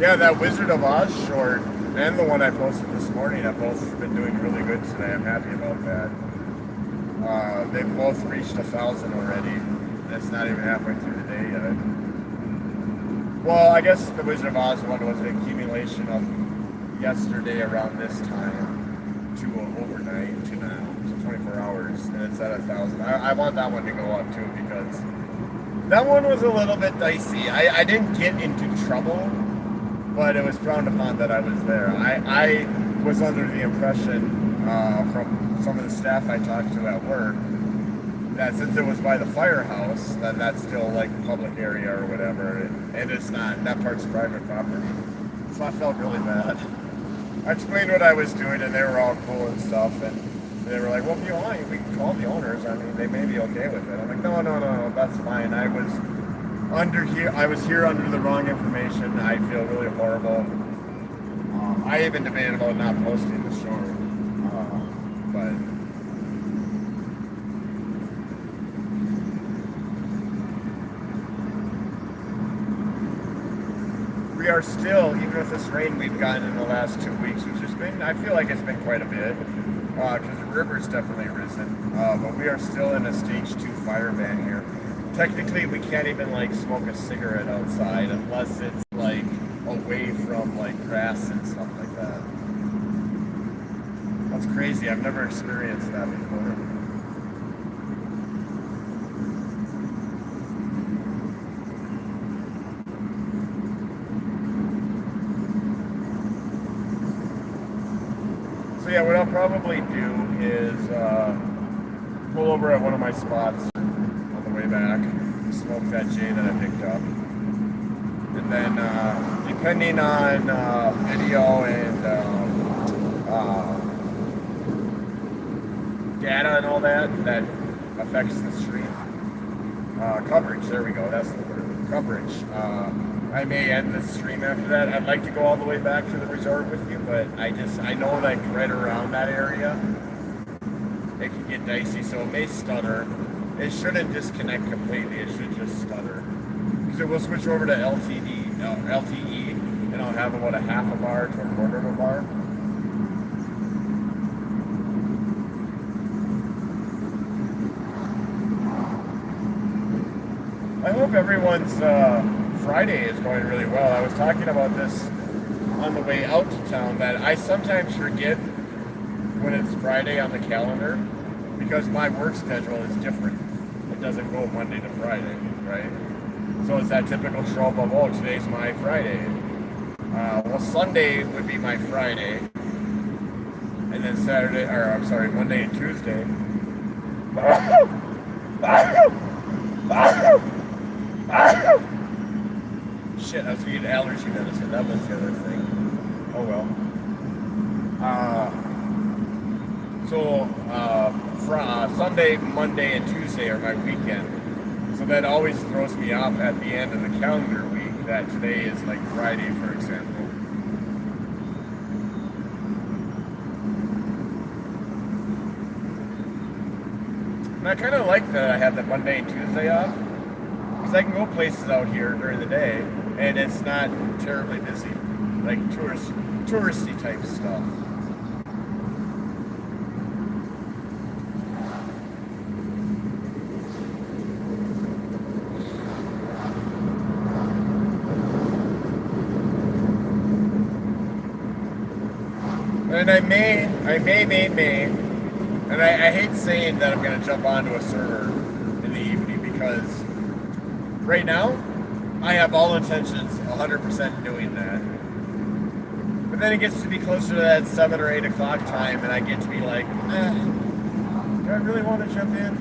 Yeah, that Wizard of Oz short and the one I posted this morning have both been doing really good today. I'm happy about that. They've both reached 1,000 already. That's not even halfway through the day yet. Well, I guess the Wizard of Oz one was an accumulation of yesterday around this time to overnight to now, so 24 hours, and it's at 1,000. I want that one to go up too because That one was a little bit dicey. I didn't get into trouble, but it was frowned upon that I was there. I was under the impression from some of the staff I talked to at work that since it was by the firehouse, then that's still like public area or whatever, and it's not. That part's private property. So I felt really bad. I explained what I was doing, and they were all cool and stuff, and they were like, well, if you want, we can call the owners. I mean, they may be okay with it. I'm like, no, that's fine. I was here under the wrong information. I feel really horrible. I even debated about not posting the short, but we are still, even with this rain we've gotten in the last 2 weeks, which has been, I feel like it's been quite a bit, because the river's definitely risen, but we are still in a stage 2 fire ban here. Technically, we can't even like smoke a cigarette outside unless it's like away from like grass and stuff like that. That's crazy. I've never experienced that before. So yeah, what I'll probably do is pull over at one of my spots on the way back, smoke that J that I picked up, and then depending on video and data and all that affects the stream coverage. There we go. That's the word, coverage. I may end the stream after that. I'd like to go all the way back to the resort with you, but I know like right around that area it can get dicey, so it may stutter. It shouldn't disconnect completely. It should just stutter. Because it will switch over to LTE, and I'll have about a half a bar to a quarter of a bar. I hope everyone's Friday is going really well. I was talking about this on the way out to town, that I sometimes forget when it's Friday on the calendar because my work schedule is different. It doesn't go Monday to Friday, right? So it's that typical trope of, oh, today's my Friday. Well, Sunday would be my Friday, and then Monday and Tuesday. Shit, I was getting allergy medicine. That was the other thing. Oh well. Sunday, Monday, and Tuesday are my weekend. So that always throws me off at the end of the calendar week that today is like Friday, for example. And I kind of like that I have the Monday and Tuesday off, because I can go places out here during the day and it's not terribly busy, like touristy type stuff. And I may, and I hate saying that I'm going to jump onto a server in the evening, because right now I have all intentions 100% doing that. But then it gets to be closer to that 7 or 8 o'clock time, and I get to be like, do I really want to jump in?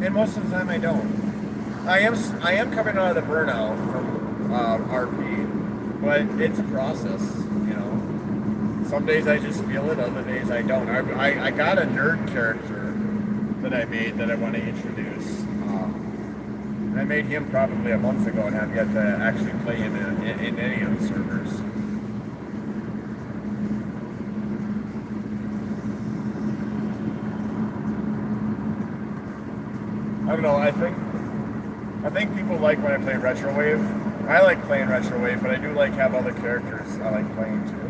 And most of the time I don't. I am coming out of the burnout from RP, but it's a process, you know. Some days I just feel it, other days I don't. I got a nerd character that I made that I want to introduce. And I made him probably a month ago and have yet to actually play him in any of the servers. I don't know, I think people like when I play Retrowave. I like playing Retrowave, but I do like have other characters I like playing too.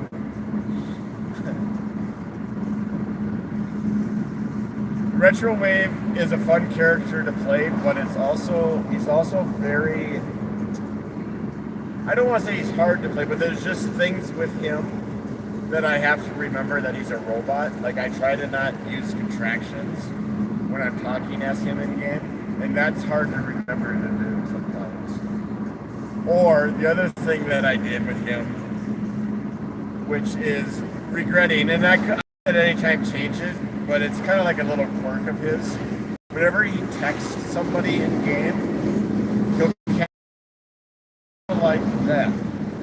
Retrowave is a fun character to play, but he's also very, I don't want to say he's hard to play, but there's just things with him that I have to remember that he's a robot. Like, I try to not use contractions when I'm talking as him in game. And that's hard to remember to do sometimes. Or the other thing that I did with him, which is regretting, and I could at any time change it, but it's kind of like a little quirk of his. Whenever he texts somebody in game, he'll like that.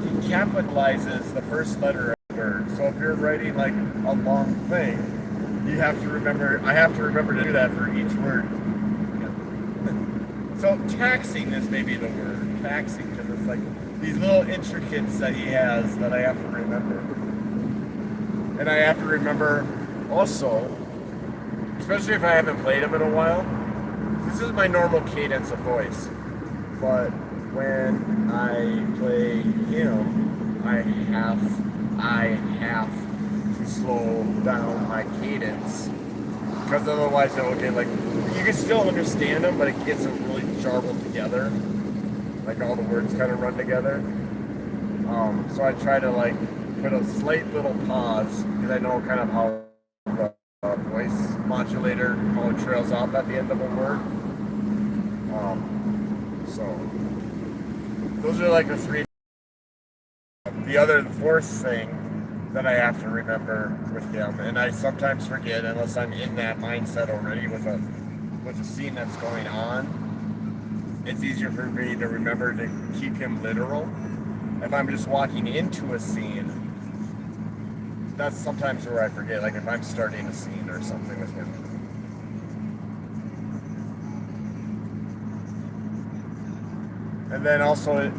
He capitalizes the first letter of the word. So if you're writing like a long thing, you have to remember. I have to remember to do that for each word. So taxing is maybe the word. Taxing, because it's like these little intricates that he has that I have to remember. And I have to remember also, especially if I haven't played him in a while, this is my normal cadence of voice. But when I play him, I have to slow down my cadence. Because otherwise it will get like, you can still understand them, but it gets really jarbled together. Like all the words kind of run together. So I try to like put a slight little pause, because I know kind of how the voice modulator, how it trails off at the end of a word. So those are like the three. The fourth thing that I have to remember with him, and I sometimes forget unless I'm in that mindset already with a scene that's going on. It's easier for me to remember to keep him literal. If I'm just walking into a scene, that's sometimes where I forget, like if I'm starting a scene or something with him. And then also,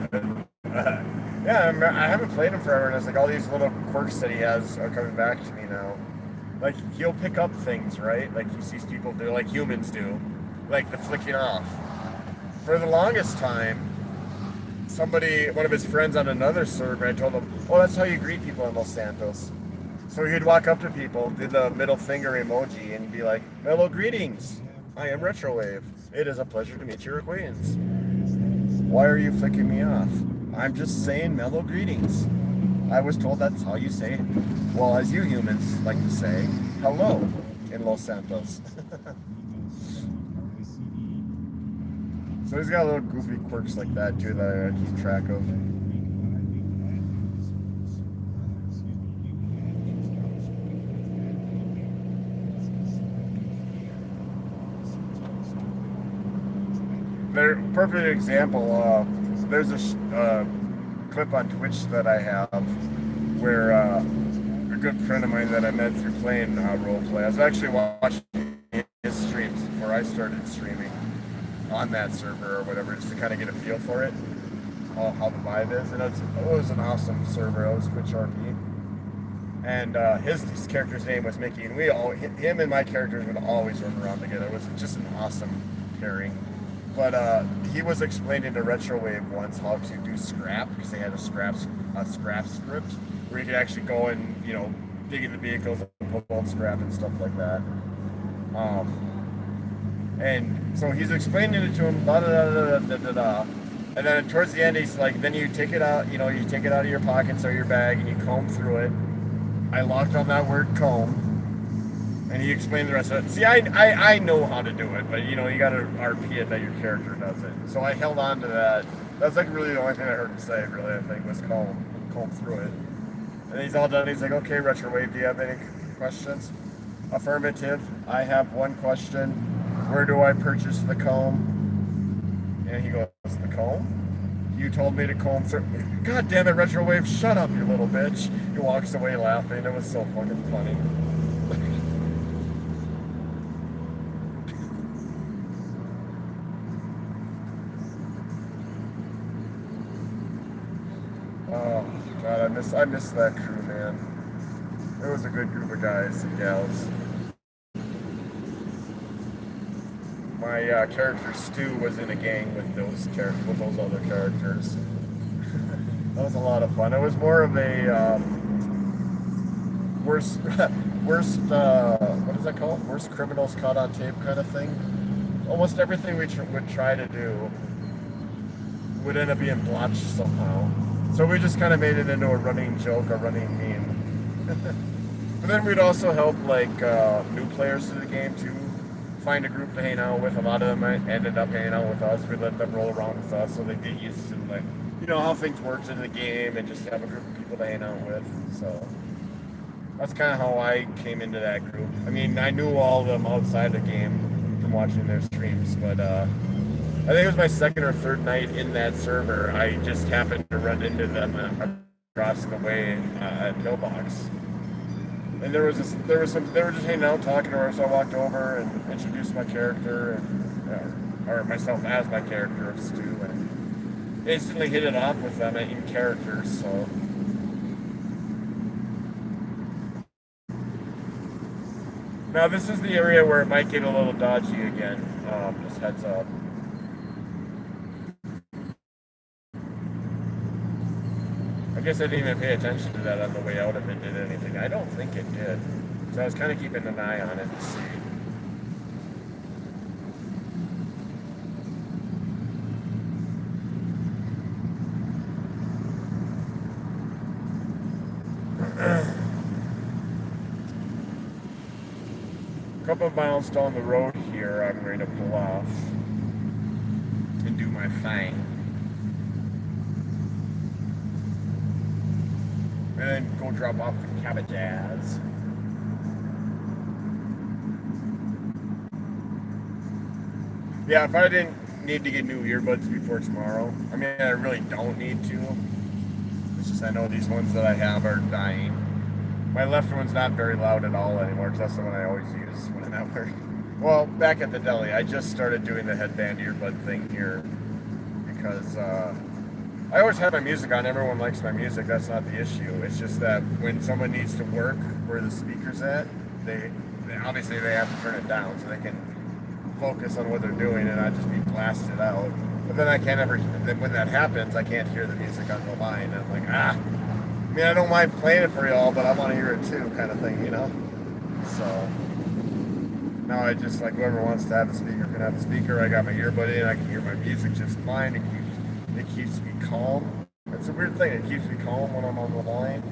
I haven't played him forever, and it's like all these little quirks that he has are coming back to me now. Like, he'll pick up things, right? Like, he sees people do, like humans do. Like, the flicking off. For the longest time, one of his friends on another server, I told him, oh, that's how you greet people in Los Santos. So he'd walk up to people, do the middle finger emoji, and be like, hello, greetings. I am Retrowave. It is a pleasure to meet your acquaintance. Why are you flicking me off? I'm just saying mellow greetings. I was told that's how you say it. Well, as you humans like to say, hello in Los Santos. So he's got little goofy quirks like that too that I keep track of. Perfect example, there's a clip on Twitch that I have where a good friend of mine that I met through playing roleplay, I was actually watching his streams before I started streaming on that server or whatever, just to kind of get a feel for it, how the vibe is. And it was an awesome server. It was Twitch RP. And his character's name was Mickey, and him and my characters would always run around together. It was just an awesome pairing. But he was explaining to Retrowave once how to do scrap, because they had a scrap script where you could actually go and, dig into vehicles and pull out scrap and stuff like that. And so he's explaining it to him, da da da da da da. And then towards the end, he's like, then you take it out, you take it out of your pockets or your bag and you comb through it. I locked on that word comb. And he explained the rest of it. See, I know how to do it, but you got to RP it that your character does it. So I held on to that. That's like really the only thing I heard him say, really, I think, was comb through it. And he's all done. He's like, okay, Retrowave, do you have any questions? Affirmative. I have one question. Where do I purchase the comb? And he goes, the comb? You told me to comb through. God damn it, Retrowave, shut up, you little bitch. He walks away laughing. It was so fucking funny. Oh, God, I miss that crew, man. It was a good group of guys and gals. My character Stu was in a gang with those other characters. That was a lot of fun. It was more of a worst what is that called? Worst criminals caught on tape kind of thing. Almost everything we would try to do would end up being blotched somehow. So we just kind of made it into a running joke, a running meme. But then we'd also help like new players to the game too, find a group to hang out with. A lot of them ended up hanging out with us. We let them roll around with us so they get used to like, you know, how things work in the game and just have a group of people to hang out with. So that's kind of how I came into that group. I mean, I knew all of them outside the game from watching their streams, but I think it was my second or third night in that server. I just happened to run into them across the way at Pillbox. And they were just hanging out, talking to her, so I walked over and introduced my character, and or myself as my character of Stu, and instantly hit it off with them in characters, so. Now this is the area where it might get a little dodgy again, just heads up. I guess I didn't even pay attention to that on the way out if it did anything. I don't think it did. So I was kind of keeping an eye on it to see. A couple of miles down the road here, I'm going to pull off and do my thing. And then go drop off the cabbages. Yeah, if I didn't need to get new earbuds before tomorrow, I mean, I really don't need to. It's just I know these ones that I have are dying. My left one's not very loud at all anymore, because that's the one I always use when I'm at work. Well, back at the deli, I just started doing the headband earbud thing here because I always have my music on. Everyone likes my music. That's not the issue. It's just that when someone needs to work where the speaker's at, they obviously they have to turn it down so they can focus on what they're doing and not just be blasted out. But then I can't ever. Then when that happens, I can't hear the music on the line. And I'm like, I mean, I don't mind playing it for y'all, but I want to hear it too, kind of thing, you know. So now I just like whoever wants to have the speaker can have the speaker. I got my earbud in. I can hear my music just fine. It keeps me calm. It's a weird thing. It keeps me calm when I'm on the line.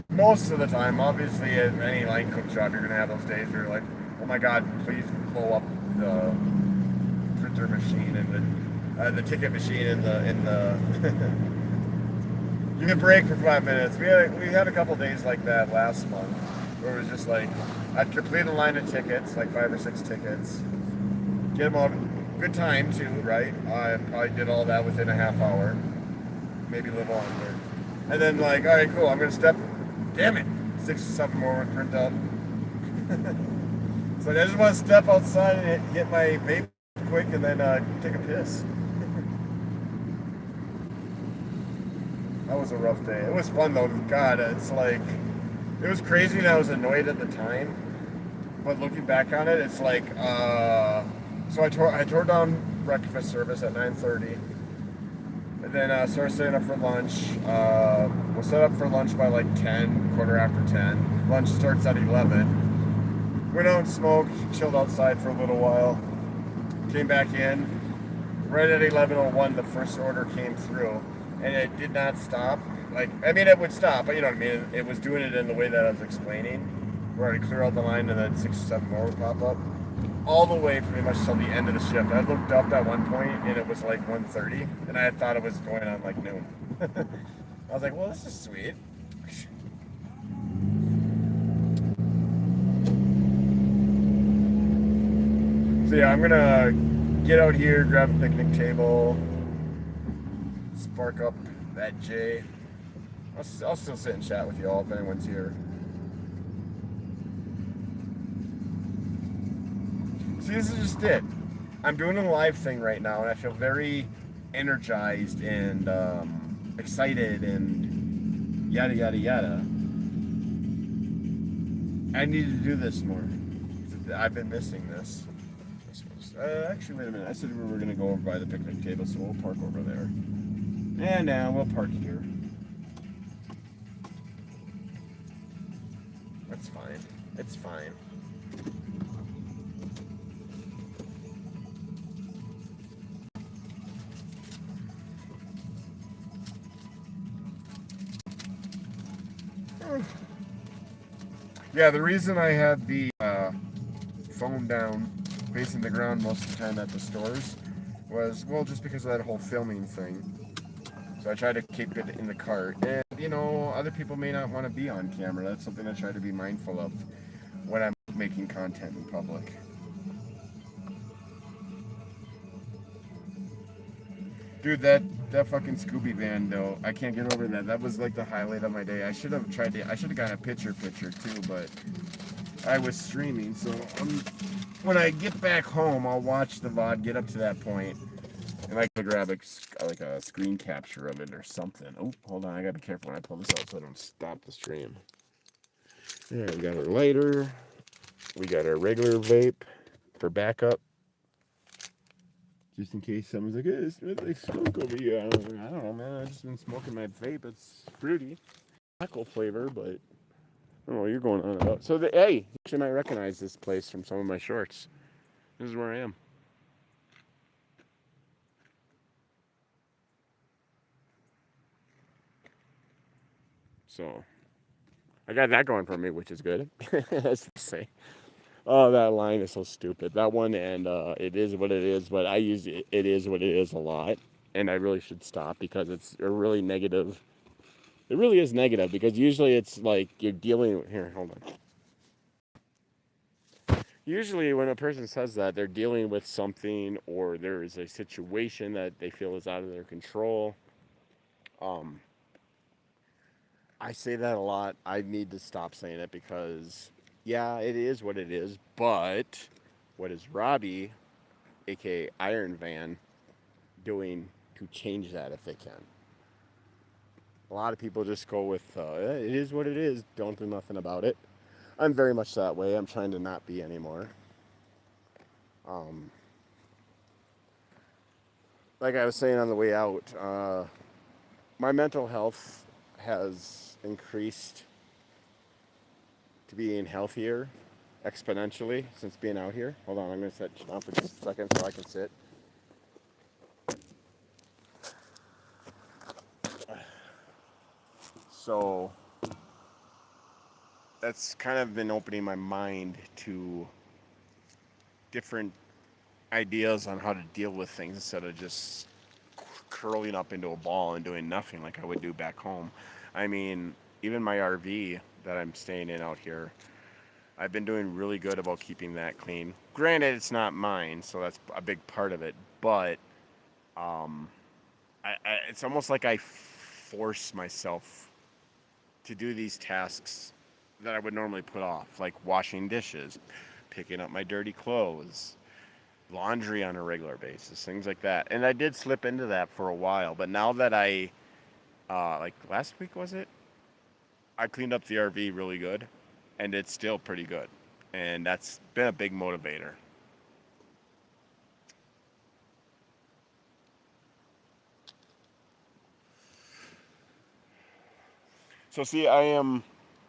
Most of the time, obviously, at any line cook job, you're gonna have those days where you're like, "Oh my God, please blow up the printer machine and the ticket machine and the." You can break for 5 minutes. We had a couple days like that last month, where it was just like I'd complete a line of tickets, like 5 or 6 tickets, get them out. Good time too, right? I probably did all that within a half hour, maybe a little longer. And then like, all right, cool. I'm gonna step. Damn it, 6 or 7 more would print up. So I just want to step outside and hit my vape quick, and then take a piss. That was a rough day. It was fun though. God, it's like it was crazy, and I was annoyed at the time. But looking back on it, it's like so I tore down breakfast service at 9:30. And then started setting up for lunch. We'll set up for lunch by like 10, quarter after 10. Lunch starts at 11. Went out and smoked, chilled outside for a little while. Came back in. Right at 11:01, the first order came through. And it did not stop. Like, I mean, it would stop, but you know what I mean? It was doing it in the way that I was explaining. Where I'd clear out the line and then 6 or 7 more would pop up. All the way pretty much till the end of the shift. I looked up at one point and it was like 1:30, and I thought it was going on like noon. I was like, well, this is sweet. So yeah, I'm gonna get out here, grab a picnic table, spark up that J. I'll still sit and chat with y'all if anyone's here. See, this is just it. I'm doing a live thing right now, and I feel very energized and excited and yada, yada, yada. I need to do this more. I've been missing this. Actually, wait a minute. I said we were going to go over by the picnic table, so we'll park over there. And now we'll park here. That's fine. It's fine. Yeah, the reason I had the phone down facing the ground most of the time at the stores was, well, just because of that whole filming thing. So I try to keep it in the cart. And, you know, other people may not want to be on camera. That's something I try to be mindful of when I'm making content in public. Dude, that fucking Scooby van though, I can't get over that. That was like the highlight of my day. I should have gotten a picture too, but I was streaming, so when I get back home, I'll watch the VOD, get up to that point, and I can grab a screen capture of it or something. Oh, hold on, I gotta be careful when I pull this out so I don't stop the stream. Yeah, we got our lighter, we got our regular vape for backup. Just in case someone's like, hey, it smells like smoke over here. I don't know, man. I've just been smoking my vape. It's fruity. Tobacco flavor, but I don't know what you're going on about. So, hey, you actually might recognize this place from some of my shorts. This is where I am. So, I got that going for me, which is good. As they say. Oh, that line is so stupid. That one, and it is what it is, but I use it is what it is a lot. And I really should stop because it's a really negative. It really is negative because usually it's like you're dealing with. Here, hold on. Usually, when a person says that, they're dealing with something or there is a situation that they feel is out of their control. Um, I say that a lot. I need to stop saying it because, yeah, it is what it is. But what is Robbi, aka IronVan, doing to change that if they can? A lot of people just go with, it is what it is, don't do nothing about it. I'm very much that way. I'm trying to not be anymore. Like I was saying on the way out, my mental health has increased to being healthier exponentially since being out here. Hold on, I'm going to sit down for just a second so I can sit. So that's kind of been opening my mind to different ideas on how to deal with things instead of just curling up into a ball and doing nothing like I would do back home. I mean, even my RV that I'm staying in out here, I've been doing really good about keeping that clean. Granted, it's not mine, so that's a big part of it. But it's almost like I force myself to do these tasks that I would normally put off, like washing dishes, picking up my dirty clothes, laundry on a regular basis, things like that. And I did slip into that for a while, but now that like last week was it? I cleaned up the RV really good, and it's still pretty good. And that's been a big motivator. So see, I am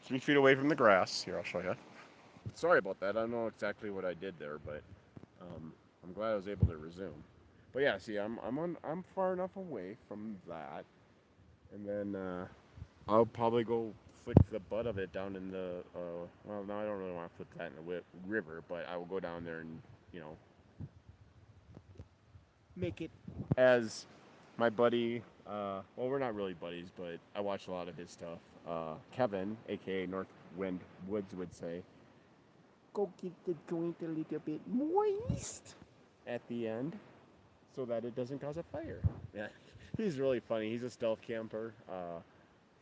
3 feet away from the grass. Here, I'll show you. Sorry about that. I don't know exactly what I did there, but I'm glad I was able to resume. But yeah, see, I'm far enough away from that, and then I'll probably go flick the butt of it down in the. Well, no, I don't really want to flick that in the river, but I will go down there and make it as my buddy. Well, we're not really buddies, but I watch a lot of his stuff. Kevin, aka Northwind Woods, would say, "Go get the joint a little bit moist at the end, so that it doesn't cause a fire." Yeah, he's really funny. He's a stealth camper.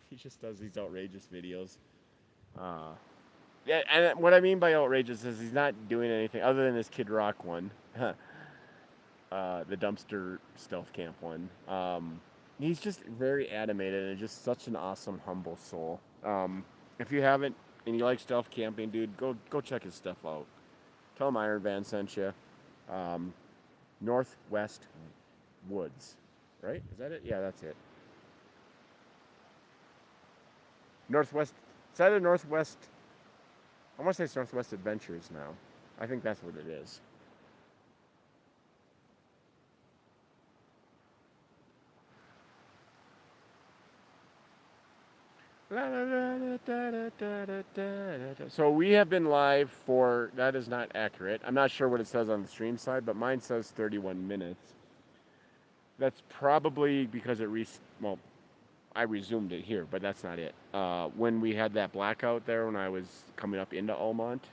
He just does these outrageous videos. Yeah, and what I mean by outrageous is he's not doing anything other than this Kid Rock one. The dumpster stealth camp one. He's just very animated and just such an awesome, humble soul. If you haven't and you like stealth camping, dude, go check his stuff out. Tell him IronVan sent you. Northwest Woods, right? Is that it? Yeah, that's it. Northwest. It's either Northwest. I want to say it's Northwest Adventures now. I think that's what it is. So we have been live for, that is not accurate. I'm not sure what it says on the stream side, but mine says 31 minutes. That's probably because well, I resumed it here, but that's not it. When we had that blackout there when I was coming up into Almont,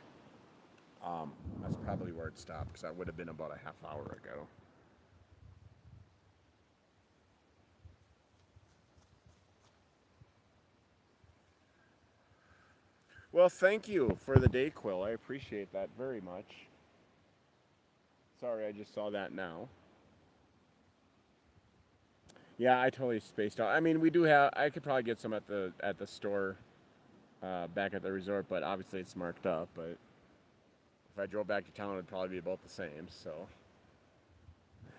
that's probably where it stopped, because that would have been about a half hour ago. Well, thank you for the Dayquil. I appreciate that very much. Sorry, I just saw that now. Yeah, I totally spaced out. I mean, we do have. I could probably get some at the store, back at the resort, but obviously it's marked up. But if I drove back to town, it'd probably be about the same. So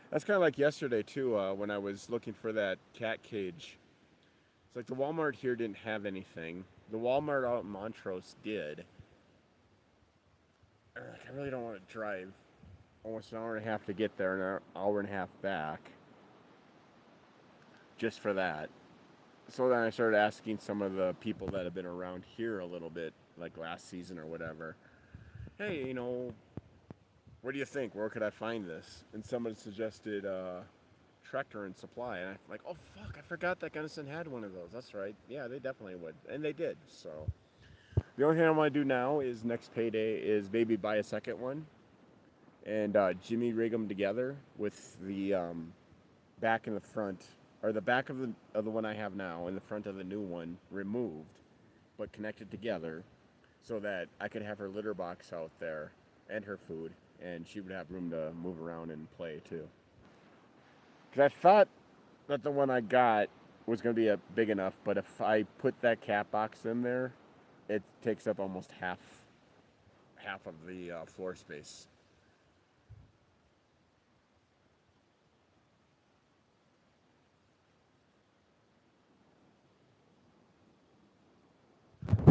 that's kind of like yesterday too, when I was looking for that cat cage. It's like the Walmart here didn't have anything. The Walmart out in Montrose did. I really don't want to drive almost an hour and a half to get there and an hour and a half back just for that. So then I started asking some of the people that have been around here a little bit, like last season or whatever, hey, what do you think? Where could I find this? And someone suggested Tractor and Supply. And I'm like, oh, fuck, I forgot that Gunnison had one of those. That's right. Yeah, they definitely would. And they did. So the only thing I want to do now is next payday is maybe buy a second one and Jimmy rig them together with the back and the front, or the back of the one I have now and the front of the new one removed, but connected together, so that I could have her litter box out there and her food, and she would have room to move around and play too. Because I thought that the one I got was going to be big enough, but if I put that cat box in there, it takes up almost half of the floor space.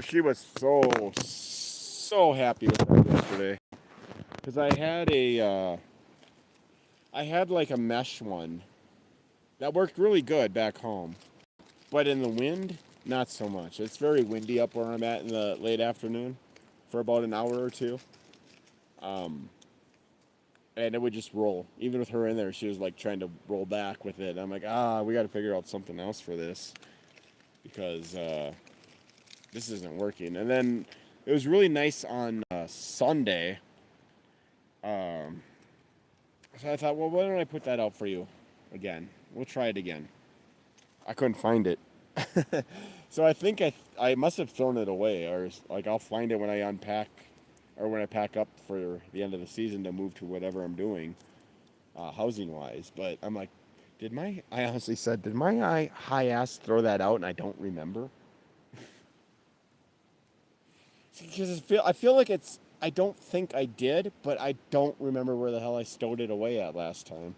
She was so happy with that yesterday, because I had like a mesh one that worked really good back home, but in the wind, not so much. It's very windy up where I'm at in the late afternoon for about an hour or two, and it would just roll. Even with her in there, she was like trying to roll back with it. I'm like, we got to figure out something else for this, because this isn't working. And then it was really nice on Sunday. So I thought, well, why don't I put that out for you again? We'll try it again. I couldn't find it. So I think I must have thrown it away, or like I'll find it when I unpack, or when I pack up for the end of the season to move to whatever I'm doing, housing wise. But I'm like, I honestly said, did my high ass throw that out and I don't remember? Because I feel like I don't think I did, but I don't remember where the hell I stowed it away at last time.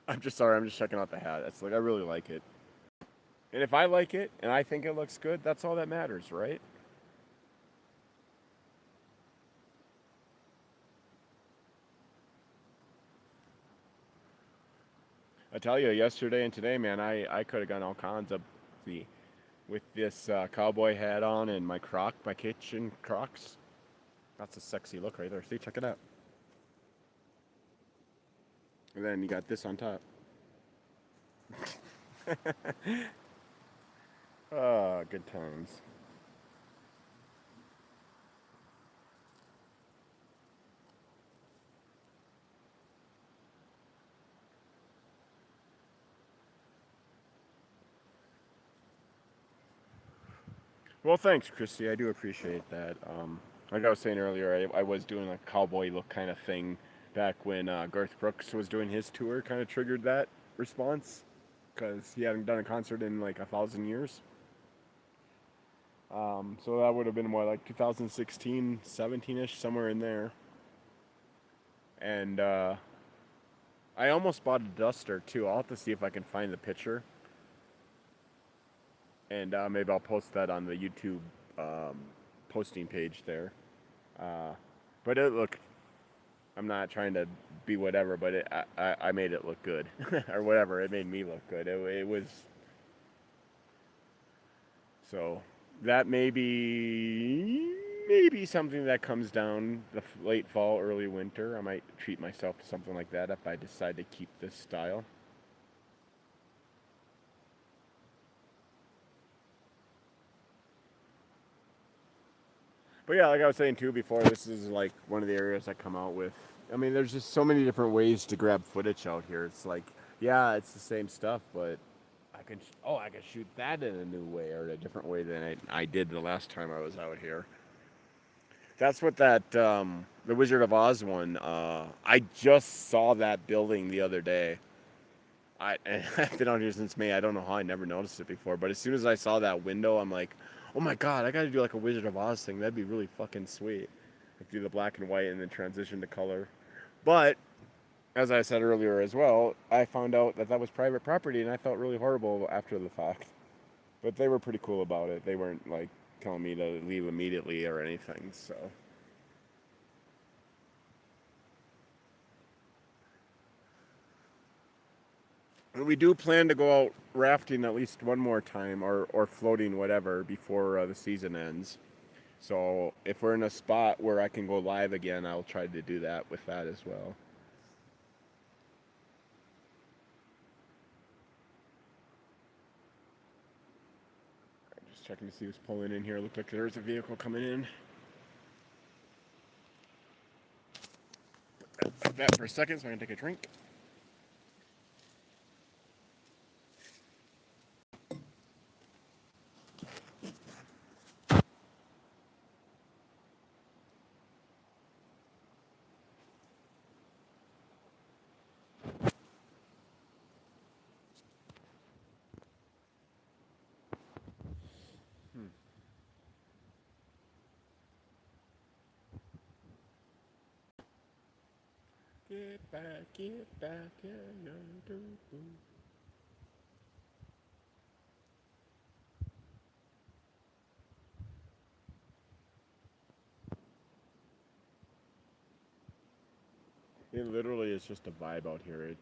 I'm just sorry, I'm just checking out the hat. It's like, I really like it. And if I like it and I think it looks good, that's all that matters, right? I tell you, yesterday and today, man, I could have gone all kinds of with this cowboy hat on and my kitchen Crocs. That's a sexy look right there. See, check it out. And then you got this on top. Good times. Well, thanks, Christy. I do appreciate that. Like I was saying earlier, I was doing a cowboy look kind of thing back when Garth Brooks was doing his tour. Kind of triggered that response, because he hadn't done a concert in like 1,000 years. So that would have been more like 2016, 17-ish, somewhere in there. And I almost bought a duster too. I'll have to see if I can find the picture. and maybe I'll post that on the YouTube posting page there. But it looked. I'm not trying to be whatever, but I made it look good, or whatever. It made me look good. It was so that maybe something that comes down the late fall, early winter. I might treat myself to something like that if I decide to keep this style. But yeah, like I was saying too before, this is like one of the areas I come out with. I mean, there's just so many different ways to grab footage out here. It's like, yeah, it's the same stuff, but I could shoot that in a new way or a different way than I did the last time I was out here. That's what that the Wizard of Oz one. I just saw that building the other day. I've been out here since May. I don't know how I never noticed it before, but as soon as I saw that window, I'm like, oh my god, I got to do like a Wizard of Oz thing. That'd be really fucking sweet. Like do the black and white and then transition to color. But as I said earlier as well, I found out that was private property, and I felt really horrible after the fact. But they were pretty cool about it. They weren't like telling me to leave immediately or anything. So. We do plan to go out rafting at least one more time, or floating, whatever, before the season ends. So if we're in a spot where I can go live again, I'll try to do that with that as well. I'm just checking to see who's pulling in here. Looks like there's a vehicle coming in. Put that for a second so I can take a drink. Get back, yeah, yeah, do. It literally is just a vibe out here.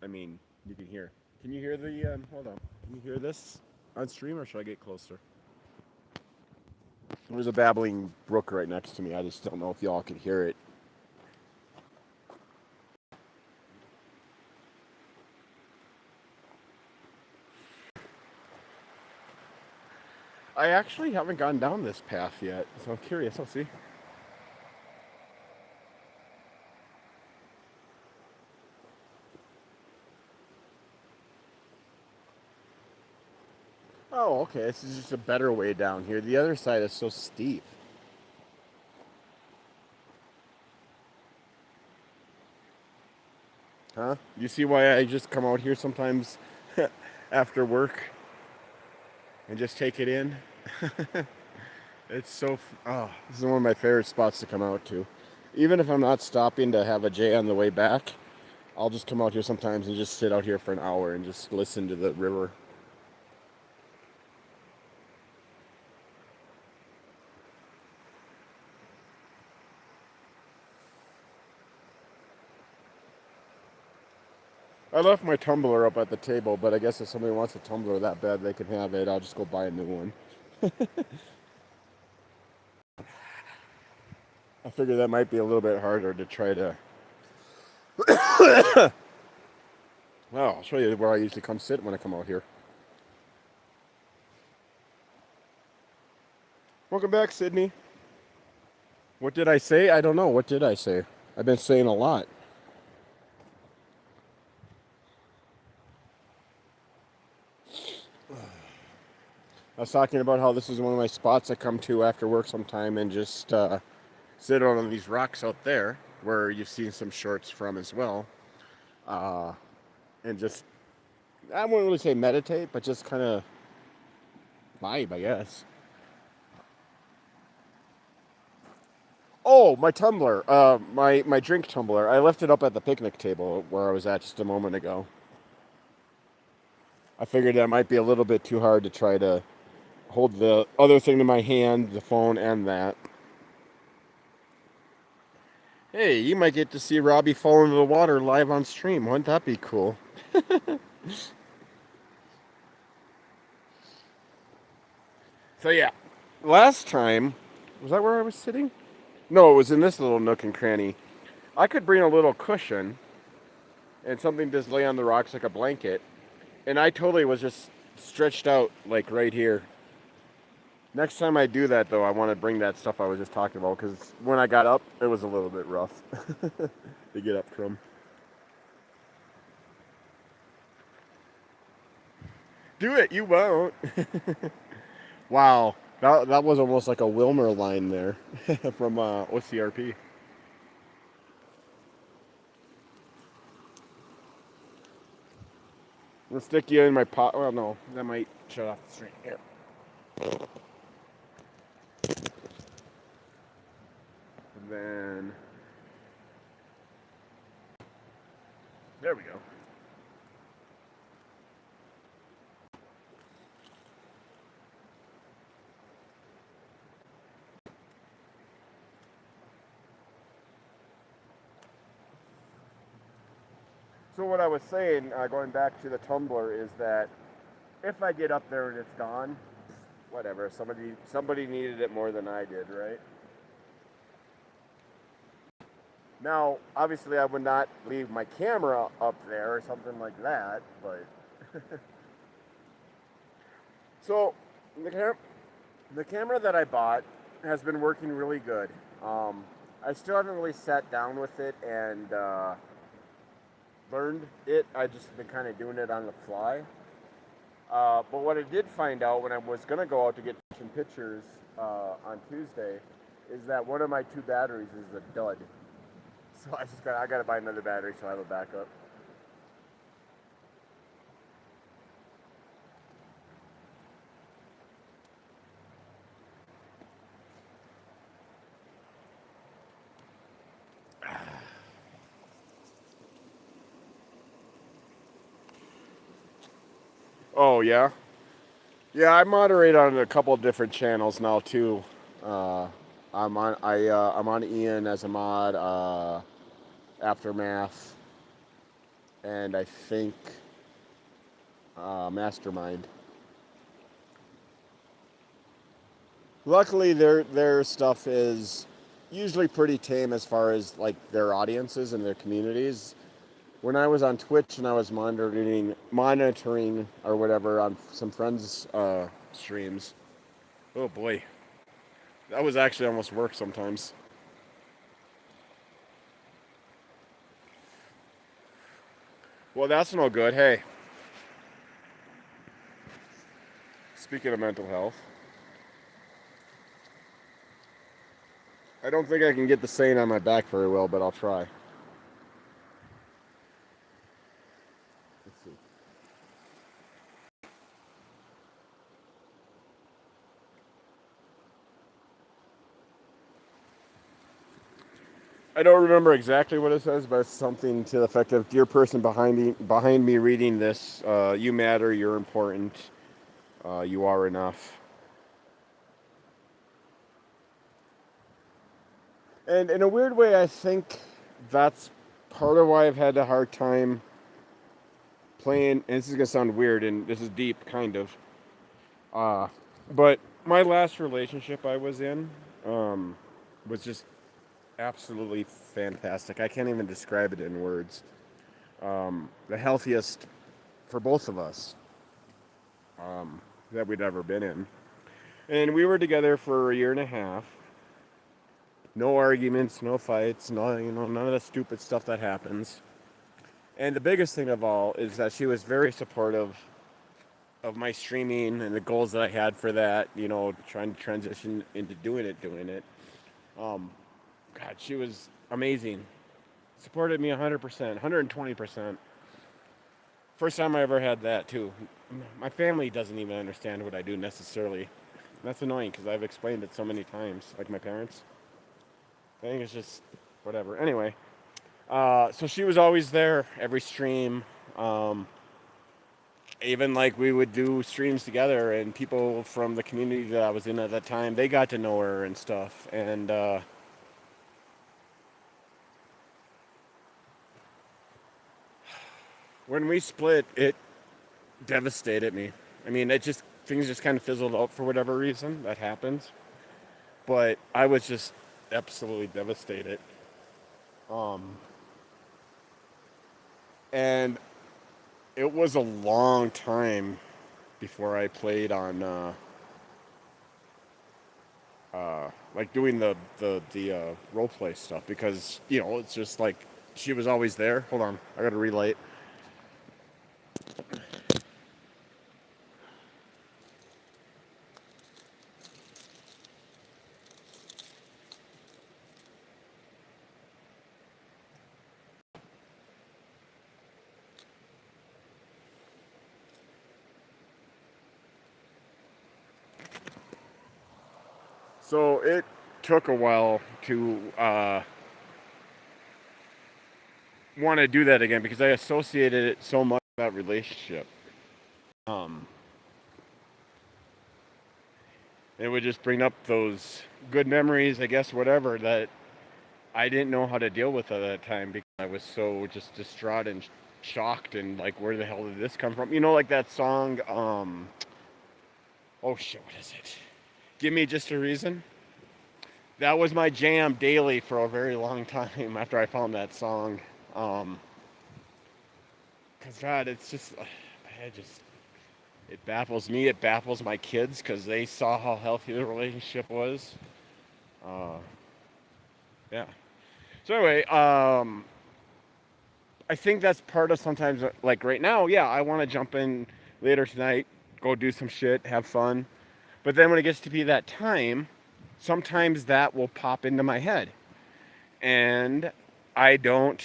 I mean, you can hear. Can you hear the, hold on. Can you hear this on stream, or should I get closer? There's a babbling brook right next to me. I just don't know if y'all could hear it. I actually haven't gone down this path yet, so I'm curious. I'll see. Oh, okay. This is just a better way down here. The other side is so steep. Huh? You see why I just come out here sometimes after work and just take it in? It's so... Oh, this is one of my favorite spots to come out to. Even if I'm not stopping to have a J on the way back, I'll just come out here sometimes and just sit out here for an hour and just listen to the river. I left my tumbler up at the table, but I guess if somebody wants a tumbler that bad, they can have it. I'll just go buy a new one. I figure that might be a little bit harder to try to... Well, I'll show you where I usually come sit when I come out here. Welcome back, Sydney. What did I say? I don't know. What did I say? I've been saying a lot. I was talking about how this is one of my spots I come to after work sometime and just sit on these rocks out there, where you've seen some shorts from as well, and just, I wouldn't really say meditate, but just kind of vibe, I guess. Oh, my tumbler, my drink tumbler. I left it up at the picnic table where I was at just a moment ago. I figured that might be a little bit too hard to try to hold the other thing to my hand, the phone and that. Hey, you might get to see Robbi fall into the water live on stream. Wouldn't that be cool? So yeah, last time, was that where I was sitting? No, it was in this little nook and cranny. I could bring a little cushion and something just lay on the rocks like a blanket, and I totally was just stretched out like right here. Next time I do that though, I want to bring that stuff I was just talking about, because when I got up, it was a little bit rough to get up from. Do it, you won't. Wow, that was almost like a Wilmer line there from OCRP. I'm gonna stick you in my pot. Well, no, that might shut off the stream. Here. And then there we go. So what I was saying, going back to the tumbler, is that if I get up there and it's gone, whatever. Somebody needed it more than I did, right? Now, obviously, I would not leave my camera up there or something like that, but so the camera that I bought has been working really good. I still haven't really sat down with it and learned it. I just been kind of doing it on the fly. But what I did find out when I was gonna go out to get some pictures on Tuesday is that one of my two batteries is a dud. So I gotta buy another battery so I have a backup. Oh yeah, yeah. I moderate on a couple of different channels now too. I'm on Ian as a mod, Aftermath, and I think Mastermind. Luckily, their stuff is usually pretty tame as far as like their audiences and their communities. When I was on Twitch and I was monitoring or whatever on some friends' streams, oh boy, that was actually almost work sometimes. Well, that's no good. Hey, speaking of mental health, I don't think I can get the saying on my back very well, but I'll try. Let's see. I don't remember exactly what it says, but it's something to the effect of, "Dear person behind me reading this, you matter, you're important, you are enough." And in a weird way, I think that's part of why I've had a hard time playing. And this is gonna sound weird, and this is deep, kind of. But my last relationship I was in was just absolutely fantastic. I can't even describe it in words. The healthiest for both of us that we'd ever been in. And we were together for a year and a half. No arguments, no fights, none of the stupid stuff that happens. And the biggest thing of all is that she was very supportive of my streaming and the goals that I had for that, trying to transition into doing it. God, she was amazing. Supported me 100%, 120%. First time I ever had that, too. My family doesn't even understand what I do necessarily. That's annoying because I've explained it so many times, like my parents. I think it's just whatever. Anyway, so she was always there every stream. even like we would do streams together, and people from the community that I was in at that time, they got to know her and stuff. And when we split, it devastated me. I mean, things just kind of fizzled out for whatever reason. That happens. But I was just absolutely devastated. Um, and it was a long time before I played on like doing the role play stuff, because it's just like she was always there. Hold on, I gotta relight. So it took a while to want to do that again, because I associated it so much with that relationship. Um, it would just bring up those good memories, I guess, whatever, that I didn't know how to deal with at that time, because I was so just distraught and shocked, and like, where the hell did this come from? Like that song, oh shit, what is it? Give Me Just a Reason? That was my jam daily for a very long time after I found that song. Cause God, it's just, it baffles me. It baffles my kids, because they saw how healthy the relationship was. Yeah. So anyway, I think that's part of sometimes, like right now, yeah, I want to jump in later tonight, go do some shit, have fun. But then when it gets to be that time, sometimes that will pop into my head. And I don't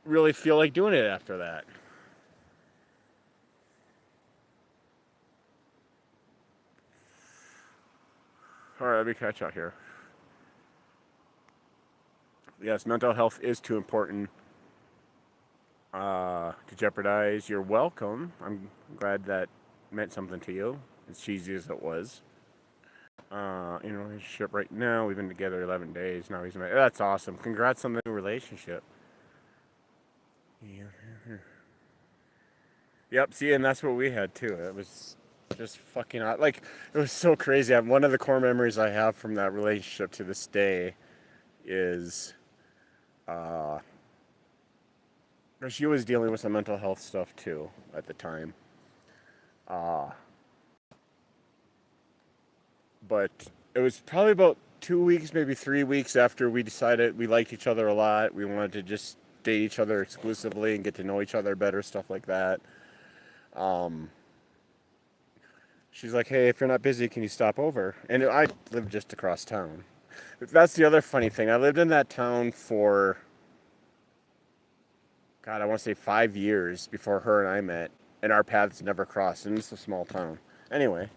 really feel like doing it after that. All right, let me catch out here. Yes, mental health is too important to jeopardize. You're welcome. I'm glad that meant something to you, as cheesy as it was. In a relationship right now. We've been together 11 days. Now he's married. That's awesome. Congrats on the new relationship. Yep, see, and that's what we had too. It was just fucking odd. Like, it was so crazy. One of the core memories I have from that relationship to this day is she was dealing with some mental health stuff too at the time. But it was probably about 2 weeks, maybe 3 weeks after we decided we liked each other a lot. We wanted to just date each other exclusively and get to know each other better, stuff like that. She's like, hey, if you're not busy, can you stop over? And I lived just across town. That's the other funny thing. I lived in that town for, God, I want to say 5 years before her and I met, and our paths never crossed, and it's a small town. Anyway,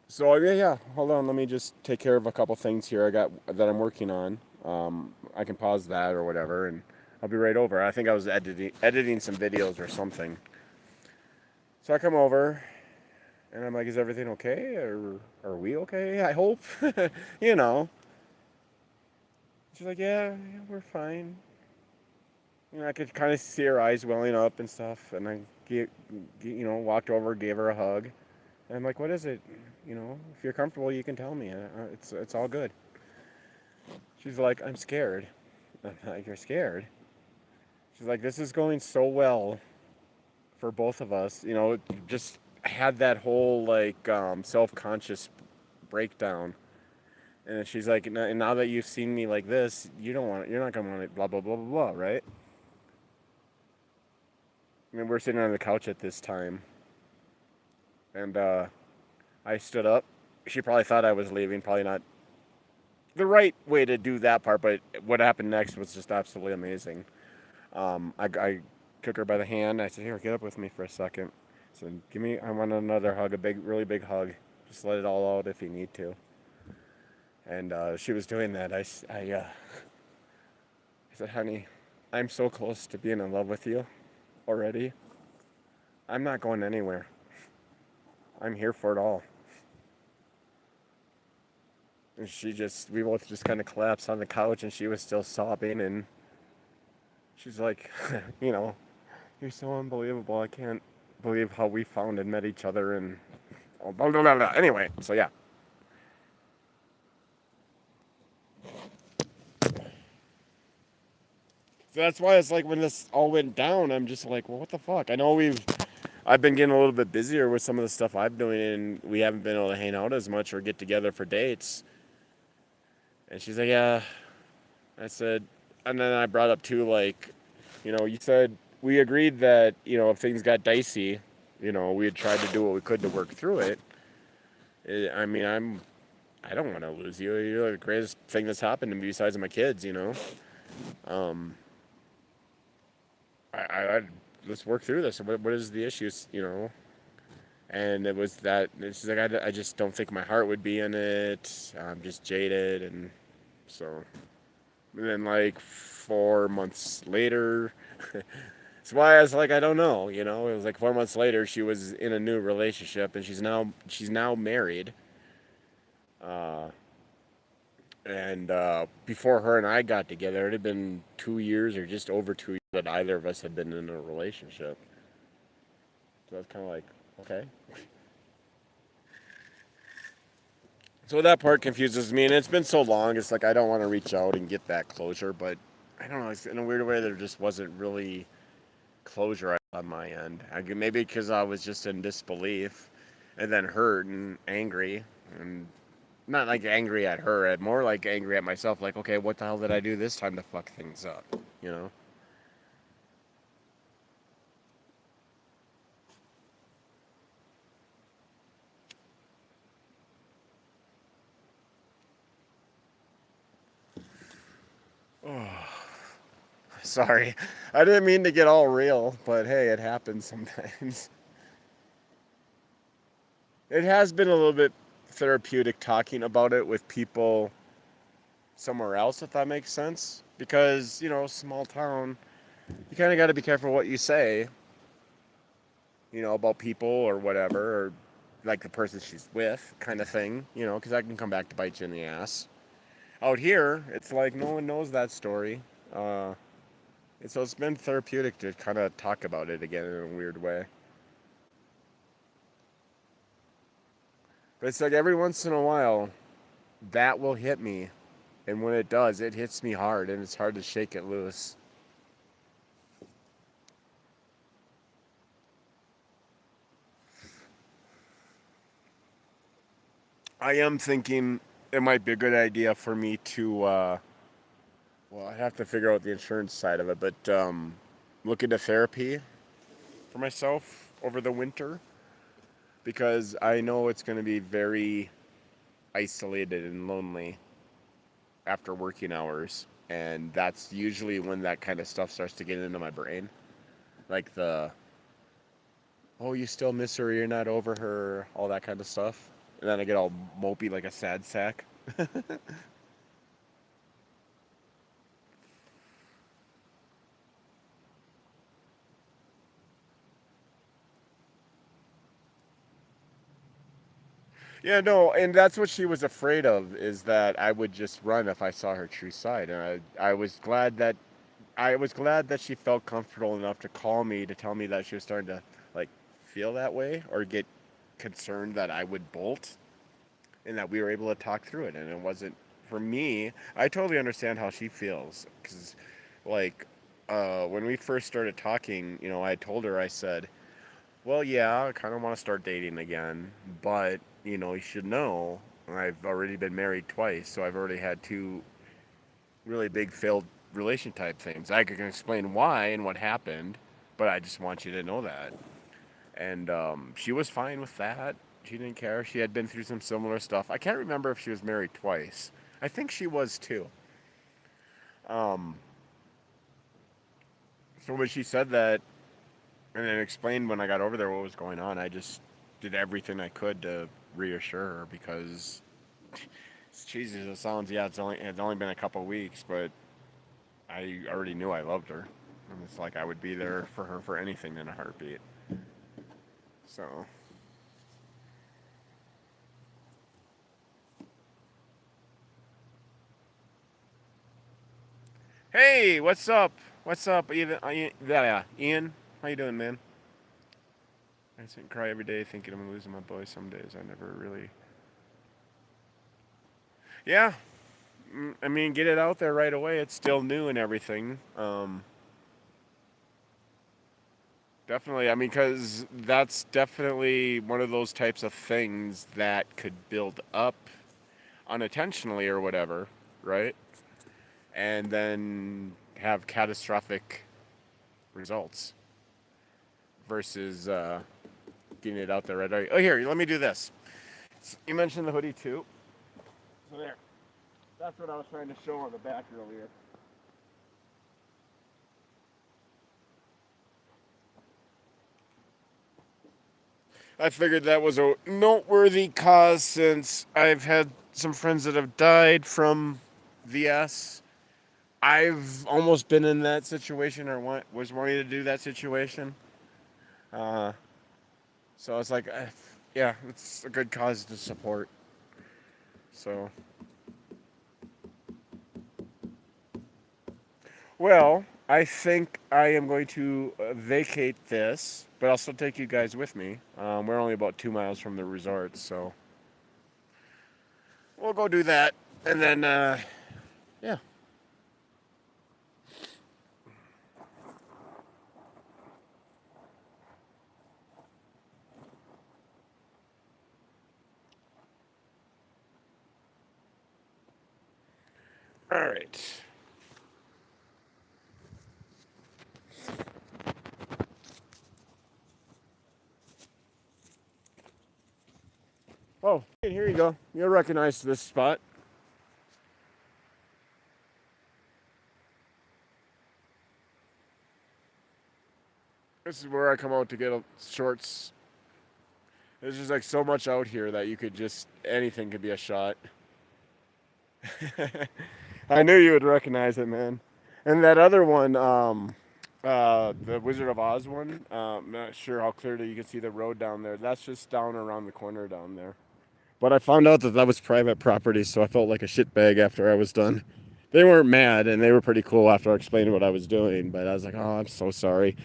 so yeah. Hold on, let me just take care of a couple things here I got that I'm working on. I can pause that or whatever, and I'll be right over. I think I was editing some videos or something. So I come over, and I'm like, is everything okay? Or are we okay? I hope. you know. She's like, yeah, we're fine. I could kind of see her eyes welling up and stuff. And I, walked over, gave her a hug. And I'm like, what is it? If you're comfortable, you can tell me. It's all good. She's like, I'm scared. I'm like, you're scared? She's like, this is going so well for both of us. Just had that whole self-conscious breakdown. And she's like, and now that you've seen me like this, you're not gonna want it, blah blah blah blah blah, right? I mean, we're sitting on the couch at this time, and I stood up. She probably thought I was leaving, probably not the right way to do that part, but what happened next was just absolutely amazing. I took her by the hand. I said, here, get up with me for a second. I said, I want another hug, a big, really big hug. Just let it all out if you need to. And she was doing that. I said, honey, I'm so close to being in love with you. already. I'm not going anywhere. I'm here for it all. And we both just kind of collapsed on the couch, and she was still sobbing, and she's like, you know, you're so unbelievable. I can't believe how we found and met each other, and blah, blah, blah, blah. Anyway, so yeah. So that's why it's like when this all went down, I'm just like, well, what the fuck? I've been getting a little bit busier with some of the stuff I'm doing, and we haven't been able to hang out as much or get together for dates. And she's like, yeah. I said, and then I brought up too, like, you said we agreed that, if things got dicey, we had tried to do what we could to work through it. I mean, I don't want to lose you. You're the greatest thing that's happened to me besides my kids, Um, I let's work through this. What is the issue, And it was that, and she's like, I just don't think my heart would be in it. I'm just jaded, and so. And then, like, 4 months later, that's why I was like, I don't know, It was like 4 months later, she was in a new relationship, and she's now married. Uh, and before her and I got together, it had been 2 years or just over 2 years that either of us had been in a relationship. So I was kind of like, okay. So that part confuses me, and it's been so long. It's like I don't want to reach out and get that closure, but I don't know. It's in a weird way there just wasn't really closure on my end. Maybe because I was just in disbelief, and then hurt and angry, and not like angry at her, more like angry at myself. Like, okay, what the hell did I do this time to fuck things up? You know? Sorry, I didn't mean to get all real, but hey, it happens sometimes. It has been a little bit therapeutic talking about it with people somewhere else, if that makes sense. Because, small town, you kind of got to be careful what you say, about people or whatever, or like the person she's with, kind of thing, because that can come back to bite you in the ass. Out here, it's like no one knows that story. And so it's been therapeutic to kind of talk about it again in a weird way. But it's like every once in a while, that will hit me. And when it does, it hits me hard, and it's hard to shake it loose. I am thinking it might be a good idea for me to, well, I have to figure out the insurance side of it, but look into therapy for myself over the winter because I know it's going to be very isolated and lonely after working hours. And that's usually when that kind of stuff starts to get into my brain. Like oh, you still miss her, you're not over her, all that kind of stuff. And then I get all mopey like a sad sack. Yeah, no, and that's what she was afraid of, is that I would just run if I saw her true side. And I was glad that she felt comfortable enough to call me to tell me that she was starting to like feel that way or get concerned that I would bolt, and that we were able to talk through it. And it wasn't for me. I totally understand how she feels because, like, when we first started talking, I told her, I said, well, yeah, I kind of want to start dating again, but, you should know I've already been married twice, so I've already had two really big failed relation type things. I can explain why and what happened, but I just want you to know that. And she was fine with that. She didn't care. She had been through some similar stuff. I can't remember if she was married twice. I think she was too. Um, so when she said that, and then explained when I got over there what was going on, I just did everything I could to reassure her because, as cheesy as it sounds, yeah, it's only been a couple weeks, but I already knew I loved her. And it's like I would be there for her for anything in a heartbeat. So. Hey, what's up? What's up, Ian? How you doing, man? I sit and cry every day thinking I'm losing my boy. Some days I never really. Yeah, I mean, get it out there right away. It's still new and everything. Definitely. I mean, because that's definitely one of those types of things that could build up unintentionally or whatever, right? And then have catastrophic results versus getting it out there right away. Oh, here, let me do this. You mentioned the hoodie too. So there. That's what I was trying to show on the back earlier. I figured that was a noteworthy cause since I've had some friends that have died from VS. I've almost been in that situation or was wanting to do that situation. So it's like, yeah, it's a good cause to support. So, well, I think I am going to vacate this, but I'll still take you guys with me. We're only about 2 miles from the resort, so we'll go do that. And then, yeah. All right. Oh, here you go. You'll recognize this spot. This is where I come out to get shorts. There's just like so much out here that you could just, anything could be a shot. I knew you would recognize it, man. And that other one, the Wizard of Oz one, I'm not sure how clearly you can see the road down there. That's just down around the corner down there. But I found out that that was private property, so I felt like a shitbag after I was done. They weren't mad, and they were pretty cool after I explained what I was doing, but I was like, oh, I'm so sorry.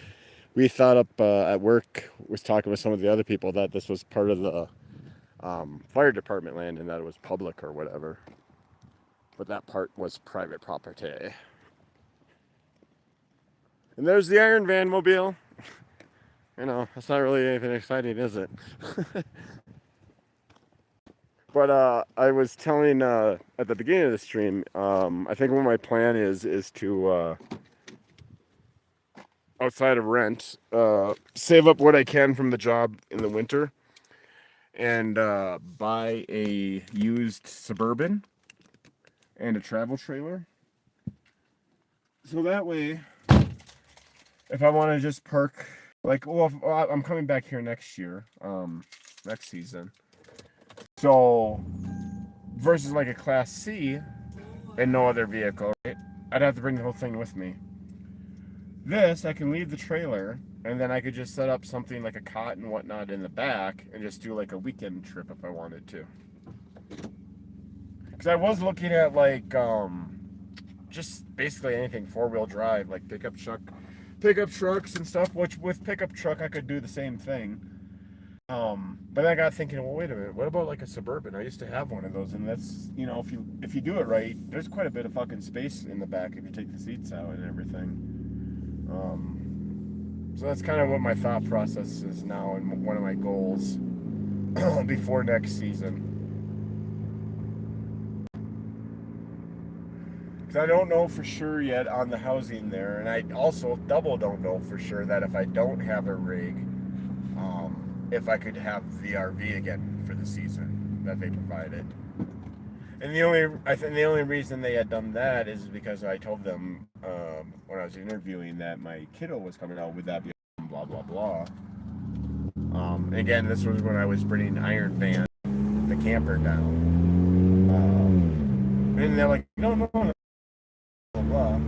We thought up at work, was talking with some of the other people that this was part of the fire department land and that it was public or whatever. But that part was private property. And there's the IronVan mobile. You know, that's not really anything exciting, is it? But I was telling at the beginning of the stream, I think what my plan is to outside of rent, save up what I can from the job in the winter, and buy a used Suburban and a travel trailer. So that way, if I want to just park, like, well, I'm coming back here next year, next season. So, versus like a Class C and no other vehicle, right? I'd have to bring the whole thing with me. This, I can leave the trailer, and then I could just set up something like a cot and whatnot in the back and just do like a weekend trip if I wanted to. Because I was looking at like, just basically anything 4-wheel drive, like pickup trucks and stuff, which with pickup truck I could do the same thing. But I got thinking, well, wait a minute, what about like a Suburban? I used to have one of those, and that's, you know, if you do it right, there's quite a bit of fucking space in the back if you take the seats out and everything. So that's kind of what my thought process is now, and one of my goals before next season. Because I don't know for sure yet on the housing there, and I also double don't know for sure that if I don't have a rig, if I could have the RV again for the season that they provided. And I think the only reason they had done that is because I told them when I was interviewing that my kiddo was coming out with that blah blah blah. Again, this was when I was bringing IronVan, the camper down, and they're like, no, blah blah blah.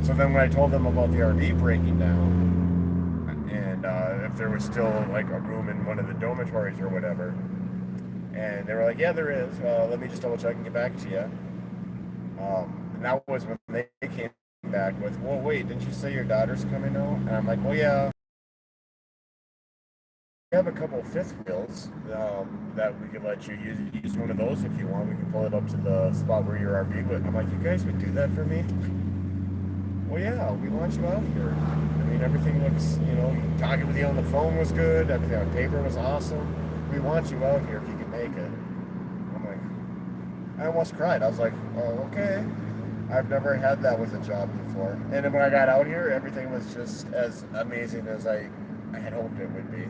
So then when I told them about the RV breaking down, and if there was still like a room in one of the dormitories or whatever, and they were like, yeah, there is. Let me just double check and get back to you. And that was when they came back with, well, wait, didn't you say your daughter's coming out? And I'm like, well, yeah. We have a couple fifth wheels that we could let you use one of those if you want. We can pull it up to the spot where your RV would. I'm like, you guys would do that for me? Well, yeah, we want you out here. I mean, everything looks, talking with you on the phone was good. Everything on paper was awesome. We want you out here if you can make it. I'm like, I almost cried. I was like, oh, okay. I've never had that with a job before. And then when I got out here, everything was just as amazing as I had hoped it would be.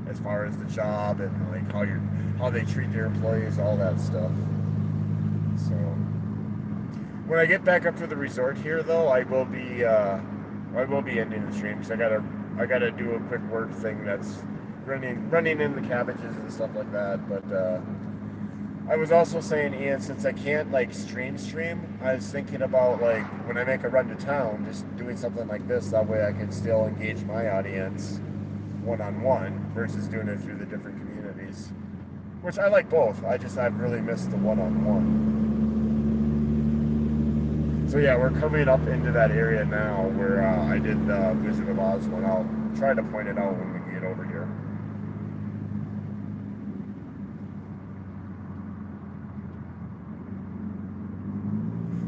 As far as the job and like how they treat their employees, all that stuff. So when I get back up to the resort here, though, I will be ending the stream because I gotta do a quick work thing that's running in the cabbages and stuff like that. But I was also saying, Ian, since I can't like stream, I was thinking about like when I make a run to town, just doing something like this. That way, I can still engage my audience one-on-one versus doing it through the different communities, which I like both. I've really missed the one-on-one. So yeah, we're coming up into that area now where I did the Wizard of Oz one. I'll try to point it out when we get over here.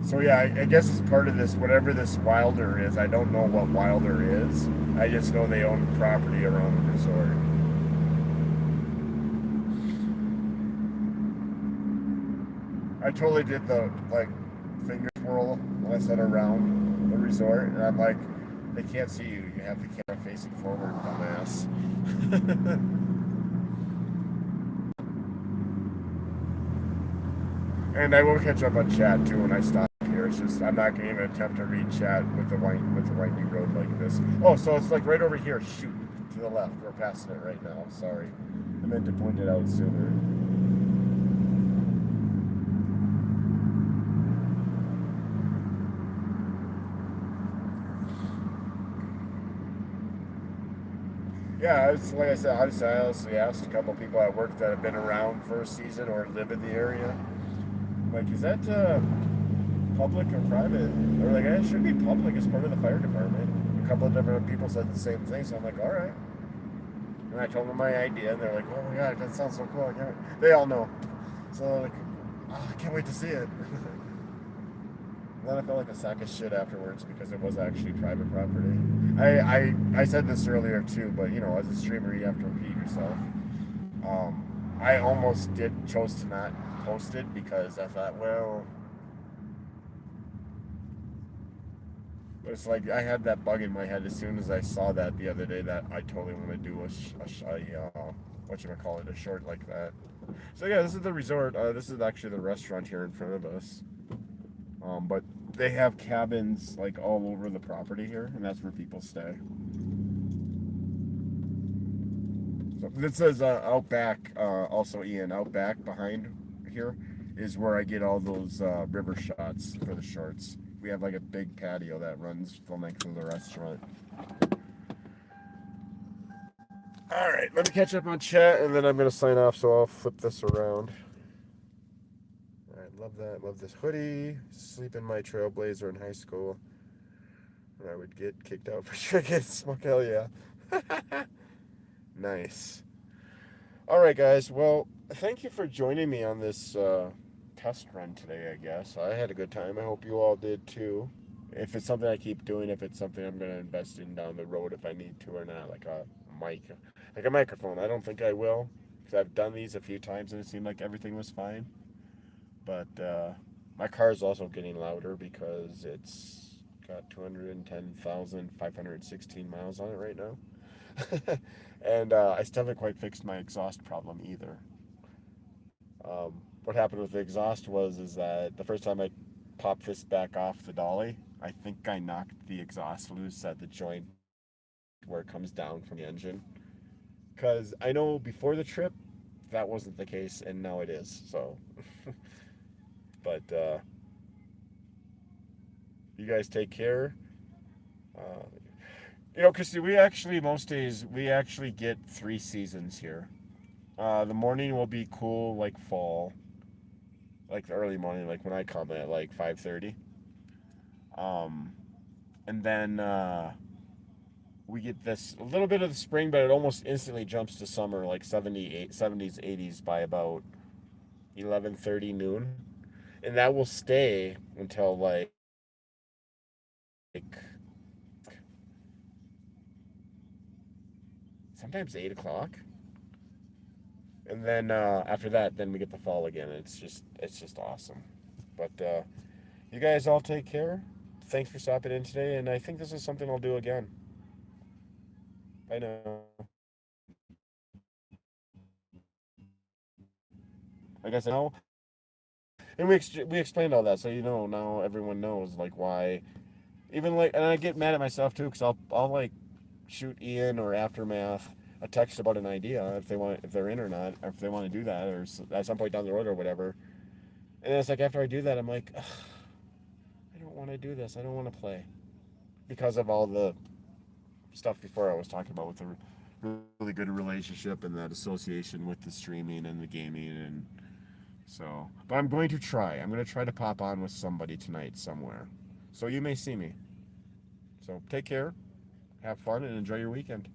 So yeah, I guess as part of this, whatever this Wilder is, I don't know what Wilder is. I just know they own property around the resort. I totally did the like finger twirl when I said around the resort, and I'm like, they can't see you. You have the camera facing forward, dumbass. And I will catch up on chat too when I stop here. It's just I'm not going to even attempt to read chat with the winding road like this. Oh, so it's like right over here. Shoot, to the left. We're passing it right now. Sorry, I meant to point it out sooner. Yeah, it's like I said. I honestly asked a couple people at work that have been around for a season or live in the area. Like, is that public or private? They're like, it should be public as part of the fire department. A couple of different people said the same thing, so I'm like, all right. And I told them my idea, and they're like, oh my god, that sounds so cool. They all know. So they're like, oh, I can't wait to see it. And then I felt like a sack of shit afterwards because it was actually private property. I said this earlier too, but as a streamer, you have to repeat yourself. I almost chose to not post it because I thought, well, it's like I had that bug in my head as soon as I saw that the other day that I totally want to do a short like that. So yeah, this is the resort. This is actually the restaurant here in front of us. But they have cabins like all over the property here, and that's where people stay. So this says out back, also Ian, out back behind here is where I get all those river shots for the shorts. We have like a big patio that runs the length of the restaurant. All right, let me catch up on chat, and then I'm gonna sign off. So I'll flip this around. All right, love that. Love this hoodie. Sleep in my Trailblazer in high school. And I would get kicked out for drinking smoke. Hell yeah. Nice. All right, guys. Well, thank you for joining me on this test run today, I guess. I had a good time. I hope you all did too. If it's something I keep doing, if it's something I'm going to invest in down the road if I need to or not, like a mic, like a microphone. I don't think I will because I've done these a few times and it seemed like everything was fine. But my car is also getting louder because it's got 210,516 miles on it right now. And I still haven't quite fixed my exhaust problem either. What happened with the exhaust is that the first time I popped this back off the dolly, I think I knocked the exhaust loose at the joint where it comes down from the engine. Because I know before the trip, that wasn't the case, and now it is, so. But you guys take care. Christy, we actually most days we actually get 3 seasons here. The morning will be cool, like fall, like the early morning, like when I come at like 5:30. Um, and then we get this a little bit of the spring, but it almost instantly jumps to summer, like 70s, 80s by about 11:30 noon, and that will stay until like sometimes 8 o'clock, and then after that, then we get the fall again. It's just awesome. But you guys all take care. Thanks for stopping in today, and I think this is something I'll do again. I know. Like I said, now, and we explained all that, so now everyone knows like why. Even like, and I get mad at myself too, because I'll like shoot Ian or Aftermath a text about an idea if they're in or not, or if they want to do that, or at some point down the road or whatever. And it's like after I do that, I'm like, ugh, I don't want to do this. I don't want to play because of all the stuff before I was talking about with the really good relationship and that association with the streaming and the gaming and so. But I'm going to try. I'm going to try to pop on with somebody tonight somewhere, so you may see me. So take care, have fun, and enjoy your weekend.